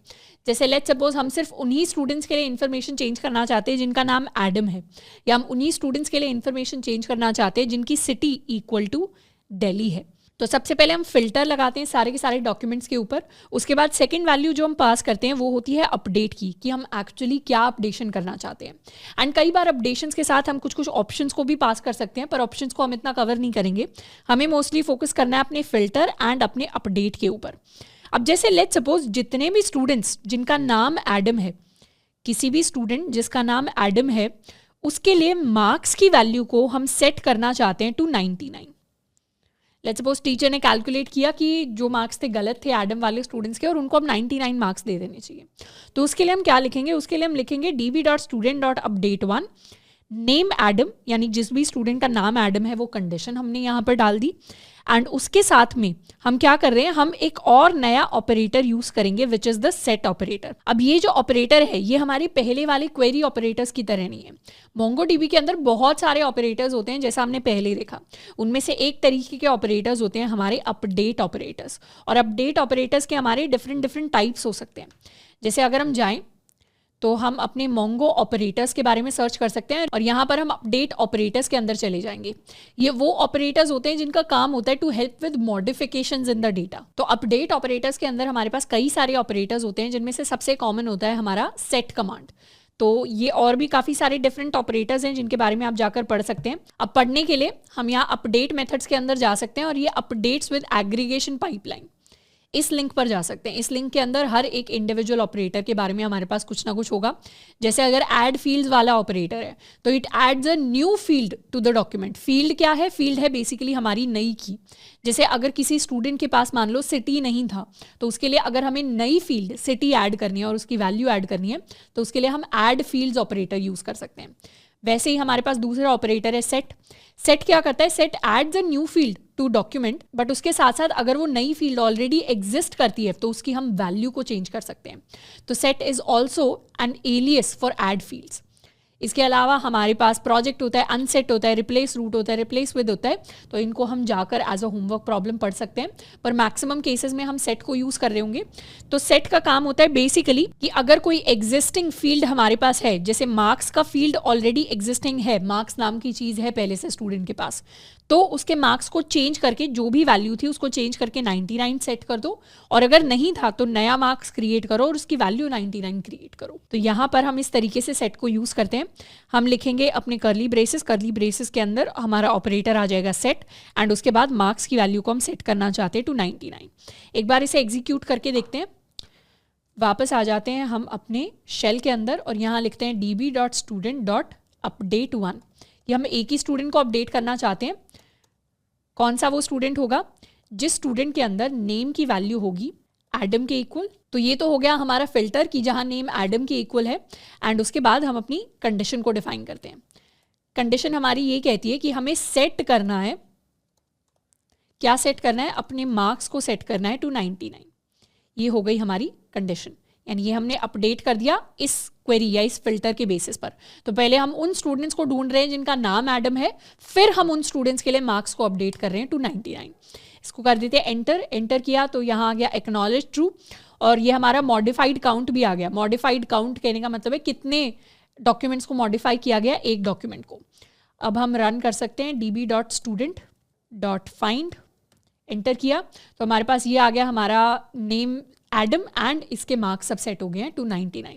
जैसे लेट्स सपोज हम सिर्फ उन्हीं स्टूडेंट्स के लिए इन्फॉर्मेशन चेंज करना चाहते हैं जिनका नाम एडम है, या हम उन्हीं स्टूडेंट्स के लिए इन्फॉर्मेशन चेंज करना चाहते हैं जिनकी सिटी इक्वल टू दिल्ली है। तो सबसे पहले हम फिल्टर लगाते हैं सारे के सारे डॉक्यूमेंट्स के ऊपर। उसके बाद सेकंड वैल्यू जो हम पास करते हैं वो होती है अपडेट की, कि हम एक्चुअली क्या अपडेशन करना चाहते हैं। एंड कई बार अपडेशंस के साथ हम कुछ कुछ ऑप्शंस को भी पास कर सकते हैं, पर ऑप्शंस को हम इतना कवर नहीं करेंगे। हमें मोस्टली फोकस करना है अपने फिल्टर एंड अपने अपडेट के ऊपर। अब जैसे लेट्स सपोज जितने भी स्टूडेंट्स जिनका नाम एडम है, किसी भी स्टूडेंट जिसका नाम एडम है, उसके लिए मार्क्स की वैल्यू को हम सेट करना चाहते हैं टू 99। लेट्स सपोज टीचर ने कैलकुलेट किया कि जो मार्क्स थे गलत थे एडम वाले स्टूडेंट्स के और उनको अब 99 मार्क्स दे देने चाहिए। तो उसके लिए हम क्या लिखेंगे, उसके लिए हम लिखेंगे db.student.update1 नेम एडम, यानी जिस भी स्टूडेंट का नाम एडम है वो कंडीशन हमने यहाँ पर डाल दी। एंड उसके साथ में हम क्या कर रहे हैं, हम एक और नया ऑपरेटर यूज करेंगे which is the set operator. अब ये जो ऑपरेटर है ये हमारे पहले वाले क्वेरी ऑपरेटर्स की तरह नहीं है। मोंगोडीबी के अंदर बहुत सारे ऑपरेटर्स होते हैं जैसा हमने पहले देखा। उनमें से एक तरीके के ऑपरेटर्स होते हैं हमारे अपडेट ऑपरेटर्स, और अपडेट ऑपरेटर्स के हमारे डिफरेंट टाइप्स हो सकते हैं। जैसे अगर हम जाएं तो हम अपने मोंगो ऑपरेटर्स के बारे में सर्च कर सकते हैं और यहाँ पर हम अपडेट ऑपरेटर्स के अंदर चले जाएंगे। ये वो ऑपरेटर्स होते हैं जिनका काम होता है to help with modifications in the data. तो अपडेट ऑपरेटर्स के अंदर हमारे पास कई सारे ऑपरेटर्स होते हैं जिनमें से सबसे कॉमन होता है हमारा सेट कमांड। तो ये और भी काफ़ी सारे डिफरेंट ऑपरेटर्स हैं जिनके बारे में आप जाकर पढ़ सकते हैं। अब पढ़ने के लिए हम यहाँ अपडेट मेथड्स के अंदर जा सकते हैं और ये अपडेट्स विद एग्रीगेशन पाइपलाइन, इस लिंक पर जा सकते हैं। इस लिंक के अंदर हर एक इंडिविजुअल ऑपरेटर के बारे में हमारे पास कुछ ना कुछ होगा। जैसे अगर ऐड फील्ड्स वाला ऑपरेटर है तो it adds a new field to the document. Field क्या है, फील्ड है बेसिकली हमारी नई की। जैसे अगर किसी स्टूडेंट के पास मान लो सिटी नहीं था तो उसके लिए अगर हमें नई फील्ड सिटी ऐड करनी है और उसकी वैल्यू ऐड करनी है तो उसके लिए हम ऐड फील्ड्स ऑपरेटर यूज कर सकते हैं। वैसे ही हमारे पास दूसरा ऑपरेटर है सेट। सेट क्या करता है, set adds a new field to document, but उसके साथ साथ अगर वो नई फील्ड ऑलरेडी एग्जिस्ट करती है तो उसकी हम वैल्यू को चेंज कर सकते हैं। तो set is also an alias for add fields. इसके अलावा हमारे पास प्रोजेक्ट होता है, अनसेट होता है, रिप्लेस रूट होता है, रिप्लेस विद होता है। तो इनको हम जाकर एज अ होमवर्क प्रॉब्लम पढ़ सकते हैं, पर मैक्सिमम केसेस में हम सेट को यूज कर रहे होंगे। तो सेट का काम होता है बेसिकली कि अगर कोई एग्जिस्टिंग फील्ड हमारे पास है, जैसे मार्क्स का फील्ड ऑलरेडी एग्जिस्टिंग है, मार्क्स नाम की चीज है पहले से स्टूडेंट के पास, तो उसके मार्क्स को चेंज करके जो भी वैल्यू थी उसको चेंज करके 99 सेट कर दो, और अगर नहीं था तो नया मार्क्स क्रिएट करो और उसकी वैल्यू 99 क्रिएट करो। तो यहाँ पर हम इस तरीके से सेट को यूज करते हैं। हम लिखेंगे अपने कर्ली ब्रेसेस के अंदर हमारा ऑपरेटर आ जाएगा सेट, एंड उसके बाद मार्क्स की वैल्यू को हम सेट करना चाहते हैं टू 99। एक बार इसे एग्जीक्यूट करके देखते हैं। वापस आ जाते हैं हम अपने शेल के अंदर और यहाँ लिखते हैं db.student.update1। ये हम एक ही स्टूडेंट को अपडेट करना चाहते हैं। कौन सा वो स्टूडेंट होगा, जिस स्टूडेंट के अंदर नेम की वैल्यू होगी एडम के इक्वल। तो ये तो हो गया हमारा फिल्टर कि जहां नेम एडम के इक्वल है, एंड उसके बाद हम अपनी कंडीशन को डिफाइन करते हैं। कंडीशन हमारी ये कहती है कि हमें सेट करना है, क्या सेट करना है, अपने मार्क्स को सेट करना है टू 99। ये हो गई हमारी कंडीशन, यानी ये हमने अपडेट कर दिया इस क्वेरी या इस फिल्टर के बेसिस पर। तो पहले हम उन स्टूडेंट्स को ढूंढ रहे हैं जिनका नाम एडम है, फिर हम उन स्टूडेंट्स के लिए मार्क्स को अपडेट कर रहे हैं टू 99। इसको कर देते हैं एंटर। एंटर किया तो यहाँ आ गया एक्नॉलेज ट्रू, और ये हमारा मॉडिफाइड काउंट भी आ गया। मॉडिफाइड काउंट कहने का मतलब है कितने डॉक्यूमेंट्स को मॉडिफाई किया गया, एक डॉक्यूमेंट को। अब हम रन कर सकते हैं db.student.find। एंटर किया तो हमारे पास ये आ गया हमारा नेम एडम एंड इसके मार्क्स सब सेट हो गए हैं टू 99।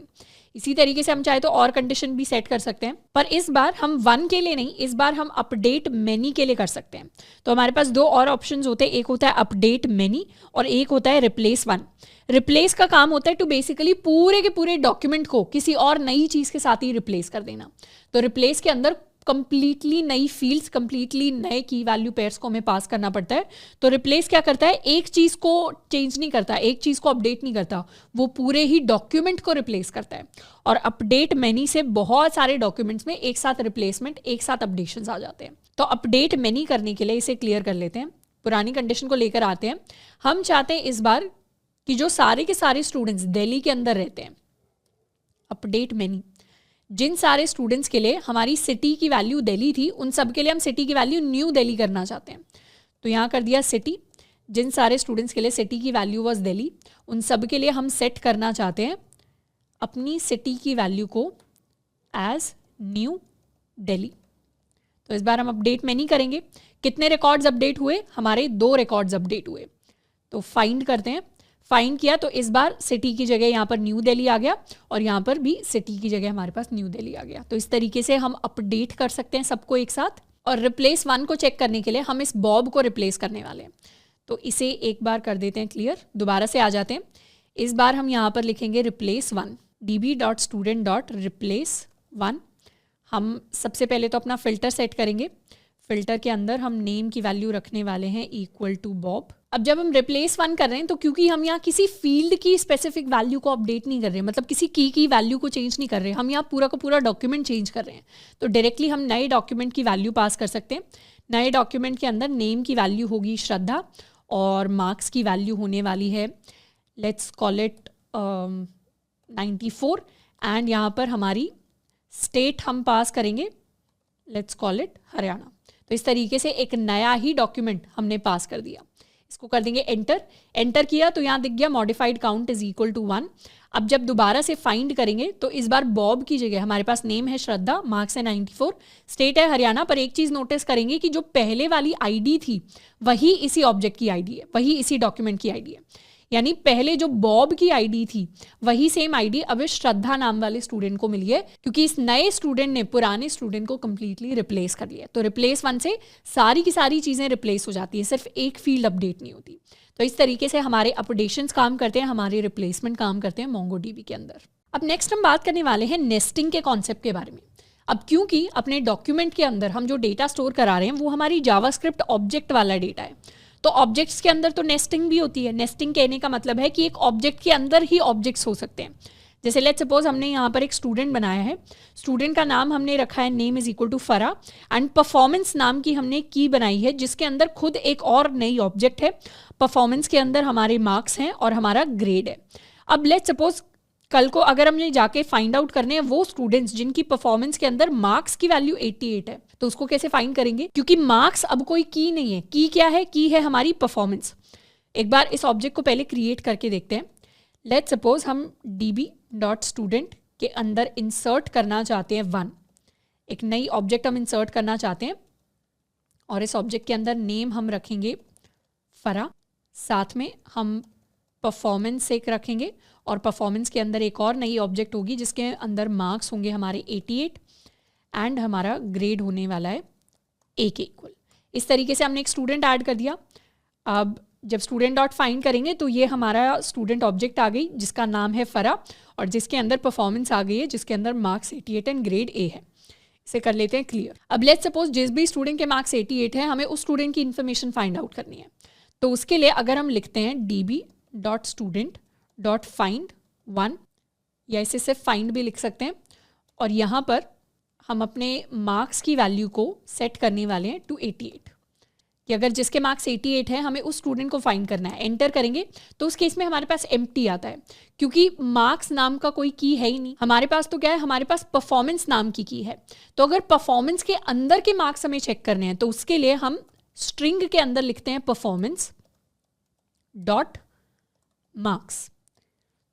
इसी तरीके से हम चाहे तो और कंडीशन भी सेट कर सकते हैं, पर इस बार हम 1 के लिए नहीं, इस बार हम अपडेट मेनी के लिए कर सकते हैं। तो हमारे पास दो और ऑप्शंस होते हैं, एक होता है अपडेट मेनी और एक होता है रिप्लेस 1। रिप्लेस का काम होता है टू बेसिकली पूरे के पूरे डॉक्यूमेंट को किसी और नई चीज के साथ ही रिप्लेस कर देना। तो रिप्लेस के अंदर कंप्लीटली नई फील्ड्स, कंप्लीटली नए की वैल्यू पेयर्स को हमें पास करना पड़ता है। तो रिप्लेस क्या करता है, एक चीज को चेंज नहीं करता, एक चीज को अपडेट नहीं करता, वो पूरे ही डॉक्यूमेंट को रिप्लेस करता है। और अपडेट मेनी से बहुत सारे डॉक्यूमेंट्स में एक साथ रिप्लेसमेंट, एक साथ अपडेशंस आ जाते हैं। तो अपडेट मेनी करने के लिए इसे क्लियर कर लेते हैं, पुरानी कंडीशन को लेकर आते हैं। हम चाहते हैं इस बार कि जो सारे के सारे स्टूडेंट्स दिल्ली के अंदर रहते हैं, अपडेट मेनी, जिन सारे स्टूडेंट्स के लिए हमारी सिटी की वैल्यू दिल्ली थी उन सब के लिए हम सिटी की वैल्यू न्यू दिल्ली करना चाहते हैं। तो यहाँ कर दिया सिटी, जिन सारे स्टूडेंट्स के लिए सिटी की वैल्यू वाज दिल्ली उन सब के लिए हम सेट करना चाहते हैं अपनी सिटी की वैल्यू को एज न्यू दिल्ली। तो इस बार हम अपडेट में नहीं करेंगे। कितने रिकॉर्ड्स अपडेट हुए, हमारे 2 रिकॉर्ड्स अपडेट हुए। तो फाइंड करते हैं, फाइंड किया तो इस बार सिटी की जगह यहाँ पर न्यू दिल्ली आ गया और यहाँ पर भी सिटी की जगह हमारे पास न्यू दिल्ली आ गया। तो इस तरीके से हम अपडेट कर सकते हैं सबको एक साथ। और रिप्लेस 1 को चेक करने के लिए हम इस बॉब को रिप्लेस करने वाले हैं। तो इसे एक बार कर देते हैं क्लियर, दोबारा से आ जाते हैं। इस बार हम यहाँ पर लिखेंगे रिप्लेस 1, db.student.replace1। हम सबसे पहले तो अपना फिल्टर सेट करेंगे। फिल्टर के अंदर हम नेम की वैल्यू रखने वाले हैं इक्वल टू बॉब। अब जब हम रिप्लेस वन कर रहे हैं तो क्योंकि हम यहाँ किसी फील्ड की स्पेसिफिक वैल्यू को अपडेट नहीं कर रहे, मतलब किसी की वैल्यू को चेंज नहीं कर रहे, हम यहाँ पूरा का पूरा डॉक्यूमेंट चेंज कर रहे हैं, तो डायरेक्टली हम नए डॉक्यूमेंट की वैल्यू पास कर सकते हैं। नए डॉक्यूमेंट के अंदर नेम की वैल्यू होगी श्रद्धा और मार्क्स की वैल्यू होने वाली है, लेट्स कॉल इट 94, एंड यहाँ पर हमारी स्टेट हम पास करेंगे, लेट्स कॉल इट हरियाणा। तो इस तरीके से एक नया ही डॉक्यूमेंट हमने पास कर दिया। इसको कर देंगे एंटर। एंटर किया तो यहाँ दिख गया modified count is equal to 1। अब जब दोबारा से फाइंड करेंगे तो इस बार बॉब की जगह हमारे पास नेम है श्रद्धा, मार्क्स है 94, स्टेट है हरियाणा। पर एक चीज़ नोटिस करेंगे कि जो पहले वाली आईडी थी वही इसी ऑब्जेक्ट की आईडी है, वही इसी डॉक्यूमेंट की आईडी है। यानी पहले जो बॉब की आईडी थी वही सेम आईडी अब इस श्रद्धा नाम वाले स्टूडेंट को मिली है, क्योंकि इस नए स्टूडेंट ने पुराने स्टूडेंट को कंप्लीटली रिप्लेस कर लिया। तो रिप्लेस वन से सारी की सारी चीज़ें रिप्लेस हो जाती है, सिर्फ एक फील्ड अपडेट नहीं होती। तो इस तरीके से हमारे अपडेशंस काम करते हैं, हमारे रिप्लेसमेंट काम करते हैं MongoDB के अंदर। अब नेक्स्ट हम बात करने वाले हैं नेस्टिंग के कॉन्सेप्ट के बारे में। अब क्योंकि अपने डॉक्यूमेंट के अंदर हम जो डेटा स्टोर करा रहे हैं वो हमारी जावास्क्रिप्ट ऑब्जेक्ट वाला डेटा है, तो ऑब्जेक्ट्स के अंदर तो नेस्टिंग भी होती है। नेस्टिंग कहने का मतलब है कि एक ऑब्जेक्ट के अंदर ही ऑब्जेक्ट्स हो सकते हैं। जैसे लेट्स सपोज हमने यहाँ पर एक स्टूडेंट बनाया है, स्टूडेंट का नाम हमने रखा है नेम इज इक्वल टू फरा, एंड परफॉर्मेंस नाम की हमने की बनाई है जिसके अंदर खुद एक और नई ऑब्जेक्ट है। परफॉर्मेंस के अंदर हमारे मार्क्स हैं और हमारा ग्रेड है। अब लेट्स सपोज कल को अगर हमने जाके फाइंड आउट करने हैं वो स्टूडेंट्स जिनकी परफॉर्मेंस के अंदर मार्क्स की वैल्यू 88 है, तो उसको कैसे फाइंड करेंगे? क्योंकि मार्क्स अब कोई की नहीं है। की क्या है? की है हमारी परफॉर्मेंस। एक बार इस ऑब्जेक्ट को पहले क्रिएट करके देखते हैं। लेट्स सपोज हम db.student के अंदर इंसर्ट करना चाहते हैं 1, एक नई ऑब्जेक्ट हम इंसर्ट करना चाहते हैं, और इस ऑब्जेक्ट के अंदर नेम हम रखेंगे फरा, साथ में हम परफॉर्मेंस एक रखेंगे, और परफॉर्मेंस के अंदर एक और नई ऑब्जेक्ट होगी जिसके अंदर मार्क्स होंगे हमारे 88 एंड हमारा ग्रेड होने वाला है A के इक्वल। इस तरीके से हमने एक स्टूडेंट ऐड कर दिया। अब जब स्टूडेंट डॉट फाइंड करेंगे तो ये हमारा स्टूडेंट ऑब्जेक्ट आ गई जिसका नाम है फरा और जिसके अंदर परफॉर्मेंस आ गई है जिसके अंदर मार्क्स 88 एंड ग्रेड A है। इसे कर लेते हैं क्लियर। अब लेट्स सपोज जिस भी स्टूडेंट के मार्क्स 88 है हमें उस स्टूडेंट की इन्फॉर्मेशन फाइंड आउट करनी है, तो उसके लिए अगर हम लिखते हैं db.student.find1, या इसे सिर्फ फाइंड भी लिख सकते हैं, और यहाँ पर हम अपने मार्क्स की वैल्यू को सेट करने वाले हैं टू 88, कि अगर जिसके मार्क्स 88 है हमें उस स्टूडेंट को फाइंड करना है। एंटर करेंगे तो उस केस में हमारे पास एम्प्टी आता है, क्योंकि मार्क्स नाम का कोई की है ही नहीं हमारे पास। तो क्या है, हमारे पास परफॉर्मेंस नाम की है। तो अगर परफॉर्मेंस के अंदर के मार्क्स हमें चेक करने हैं तो उसके लिए हम स्ट्रिंग के अंदर लिखते हैं परफॉर्मेंस डॉट मार्क्स।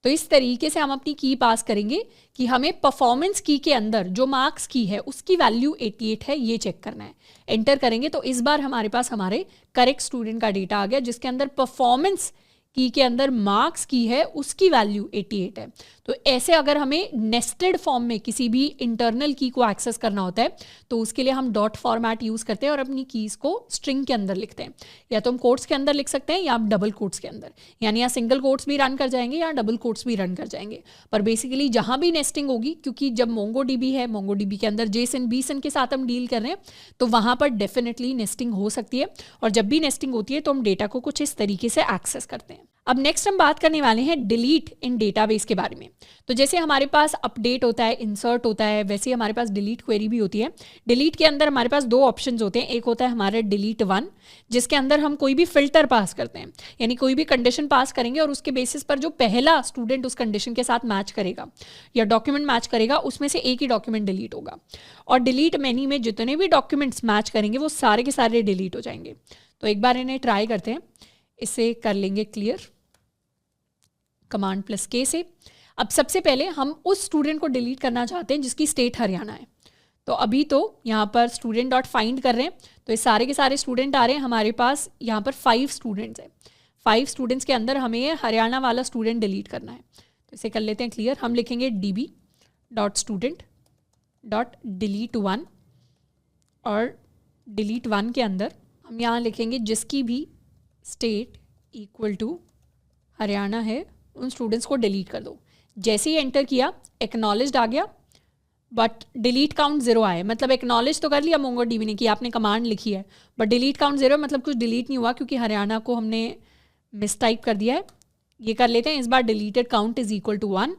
तो इस तरीके से हम अपनी की पास करेंगे कि हमें परफॉर्मेंस की के अंदर जो मार्क्स की है उसकी वैल्यू 88 है, ये चेक करना है। एंटर करेंगे तो इस बार हमारे पास हमारे करेक्ट स्टूडेंट का डेटा आ गया जिसके अंदर परफॉर्मेंस की के अंदर मार्क्स की है उसकी वैल्यू 88 है। तो ऐसे अगर हमें नेस्टेड फॉर्म में किसी भी इंटरनल की को एक्सेस करना होता है तो उसके लिए हम डॉट फॉर्मेट यूज़ करते हैं और अपनी कीज़ को स्ट्रिंग के अंदर लिखते हैं। या तो हम कोट्स के अंदर लिख सकते हैं या आप डबल कोट्स के अंदर, यानी या सिंगल कोट्स भी रन कर जाएंगे या डबल कोट्स भी रन कर जाएंगे। पर बेसिकली जहाँ भी नेस्टिंग होगी, क्योंकि जब MongoDB है, MongoDB के अंदर JSON BSON के साथ हम डील कर रहे हैं, तो वहाँ पर डेफिनेटली नेस्टिंग हो सकती है। और जब भी नेस्टिंग होती है तो हम डेटा को कुछ इस तरीके से एक्सेस करते हैं। अब नेक्स्ट हम बात करने वाले हैं डिलीट इन डेटाबेस के बारे में। तो जैसे हमारे पास अपडेट होता है, इंसर्ट होता है, वैसे ही हमारे पास डिलीट क्वेरी भी होती है। डिलीट के अंदर हमारे पास दो ऑप्शंस होते हैं। एक होता है हमारा डिलीट 1, जिसके अंदर हम कोई भी फिल्टर पास करते हैं, यानी कोई भी कंडीशन पास करेंगे और उसके बेसिस पर जो पहला स्टूडेंट उस कंडीशन के साथ मैच करेगा या डॉक्यूमेंट मैच करेगा उसमें से एक ही डॉक्यूमेंट डिलीट होगा। और डिलीट मेनी में जितने भी डॉक्यूमेंट्स मैच करेंगे वो सारे के सारे डिलीट हो जाएंगे। तो एक बार इन्हें ट्राई करते हैं, इसे कर लेंगे क्लियर Command+K से। अब सबसे पहले हम उस स्टूडेंट को डिलीट करना चाहते हैं जिसकी स्टेट हरियाणा है। तो अभी तो यहाँ पर स्टूडेंट डॉट फाइंड कर रहे हैं तो ये सारे के सारे स्टूडेंट आ रहे हैं हमारे पास। यहाँ पर 5 स्टूडेंट्स हैं। 5 स्टूडेंट्स के अंदर हमें ये हरियाणा वाला स्टूडेंट डिलीट करना है। तो इसे कर लेते हैं क्लियर। हम लिखेंगे db.student.delete1 और delete 1 के अंदर हम यहाँ लिखेंगे जिसकी भी स्टेट इक्वल टू हरियाणा है उन स्टूडेंट्स को डिलीट कर दो। जैसे ही एंटर किया एक्नॉलेज्ड आ गया, बट डिलीट काउंट 0 आए, मतलब एक्नॉलेज तो कर लिया मोंगो डीबी ने कि आपने कमांड लिखी है, बट डिलीट काउंट 0 मतलब कुछ डिलीट नहीं हुआ क्योंकि हरियाणा को हमने मिसटाइप कर दिया है। ये कर लेते हैं, इस बार deleted count is equal to 1।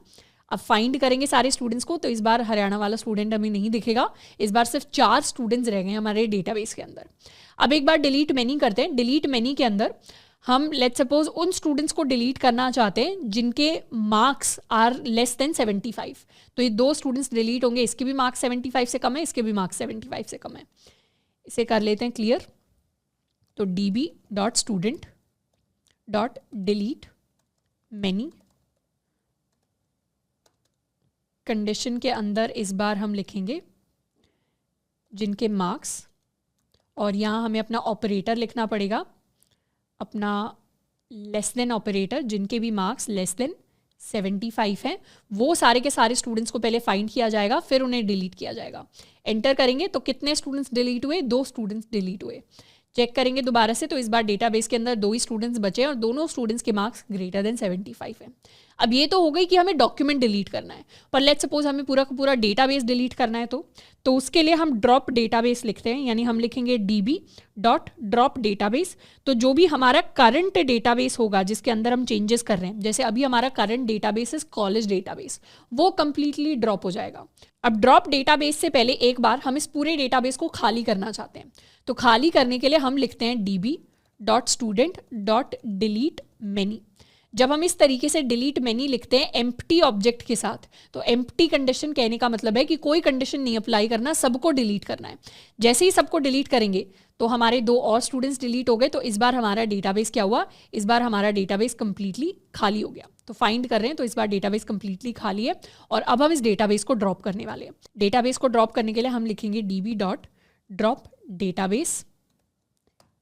अब फाइंड करेंगे सारे स्टूडेंट्स को, तो इस बार हरियाणा वाला स्टूडेंट हमें नहीं दिखेगा, इस बार सिर्फ 4 स्टूडेंट्स रह गए हमारे डेटाबेस के अंदर। अब एक बार डिलीट मैनी करते हैं। डिलीट मैनी के अंदर हम लेट्स सपोज उन स्टूडेंट्स को डिलीट करना चाहते हैं जिनके मार्क्स आर लेस देन 75। तो ये 2 स्टूडेंट्स डिलीट होंगे, इसके भी मार्क्स 75 से कम है, इसके भी मार्क्स 75 से कम है। इसे कर लेते हैं क्लियर। तो db.student.delete मैनी कंडीशन के अंदर इस बार हम लिखेंगे जिनके मार्क्स, और यहाँ हमें अपना ऑपरेटर लिखना पड़ेगा, अपना लेस देन ऑपरेटर, जिनके भी मार्क्स लेस देन 75 हैं वो सारे के सारे स्टूडेंट्स को पहले फाइंड किया जाएगा, फिर उन्हें डिलीट किया जाएगा। एंटर करेंगे तो कितने स्टूडेंट्स डिलीट हुए? 2 स्टूडेंट्स डिलीट हुए। चेक करेंगे दोबारा से, तो इस बार डेटाबेस के अंदर 2 ही स्टूडेंट्स बचे और दोनों स्टूडेंट्स के मार्क्स ग्रेटर देन 75 हैं। अब ये तो हो गई कि हमें डॉक्यूमेंट डिलीट करना है, पर लेट्स सपोज हमें पूरा का पूरा डेटाबेस डिलीट करना है, तो उसके लिए हम ड्रॉप डेटाबेस लिखते हैं, यानी हम लिखेंगे db.drop डेटाबेस। तो जो भी हमारा करंट डेटाबेस होगा जिसके अंदर हम चेंजेस कर रहे हैं, जैसे अभी हमारा current database is college database, वो कंप्लीटली ड्रॉप हो जाएगा। अब ड्रॉप डेटाबेस से पहले एक बार हम इस पूरे डेटाबेस को खाली करना चाहते हैं, तो खाली करने के लिए हम लिखते हैं db.student.delete many। जब हम इस तरीके से डिलीट मैनी लिखते हैं एम्प्टी ऑब्जेक्ट के साथ, तो एम्प्टी कंडीशन कहने का मतलब है कि कोई कंडीशन नहीं अप्लाई करना, सबको डिलीट करना है। जैसे ही सबको डिलीट करेंगे तो हमारे 2 और स्टूडेंट्स डिलीट हो गए, तो इस बार हमारा डेटाबेस क्या हुआ? इस बार हमारा डेटाबेस कंप्लीटली खाली हो गया। तो फाइंड कर रहे हैं, तो इस बार डेटाबेस कंप्लीटली खाली है और अब हम इस डेटाबेस को ड्रॉप करने वाले हैं। डेटाबेस को ड्रॉप करने के लिए हम लिखेंगे db.drop डेटाबेस,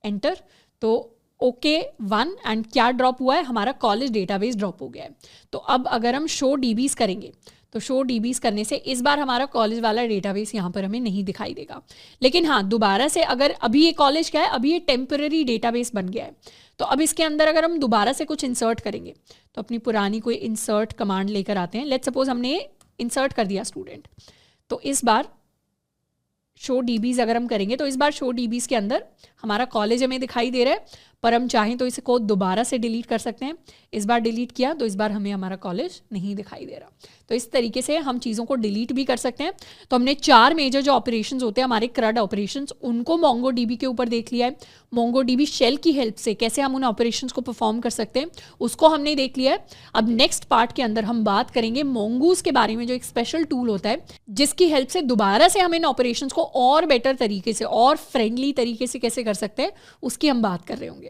एंटर। तो OK1 एंड क्या ड्रॉप हुआ है? हमारा कॉलेज डेटाबेस ड्रॉप हो गया है। तो अब अगर हम शो डीबीज करेंगे, तो शो डीबीज करने से इस बार हमारा कॉलेज वाला डेटाबेस यहाँ पर हमें नहीं दिखाई देगा। लेकिन हाँ, दोबारा से अगर अभी ये कॉलेज क्या है, अभी ये टेम्पररी डेटाबेस बन गया है, तो अब इसके अंदर अगर हम दोबारा से कुछ इंसर्ट करेंगे, तो अपनी पुरानी कोई इंसर्ट कमांड लेकर आते हैं। लेट्स सपोज हमने इंसर्ट कर दिया स्टूडेंट, तो इस बार शो डीबीज अगर हम करेंगे, तो इस बार शो डीबीज के अंदर हमारा कॉलेज हमें दिखाई दे रहा है, पर हम चाहें तो इसे को दोबारा से डिलीट कर सकते हैं। इस बार डिलीट किया तो इस बार हमें हमारा कॉलेज नहीं दिखाई दे रहा। तो इस तरीके से हम चीज़ों को डिलीट भी कर सकते हैं। तो हमने 4 मेजर जो ऑपरेशंस होते हैं हमारे CRUD ऑपरेशंस, उनको मोंगो डीबी के ऊपर देख लिया है। मोंगो डीबी शेल की हेल्प से कैसे हम उन ऑपरेशंस को परफॉर्म कर सकते हैं उसको हमने देख लिया है। अब नेक्स्ट पार्ट के अंदर हम बात करेंगे मोंगूज के बारे में, जो एक स्पेशल टूल होता है जिसकी हेल्प से दोबारा से हम इन ऑपरेशंस को और बेटर तरीके से और फ्रेंडली तरीके से कैसे कर सकते हैं, उसकी हम बात कर रहे होंगे।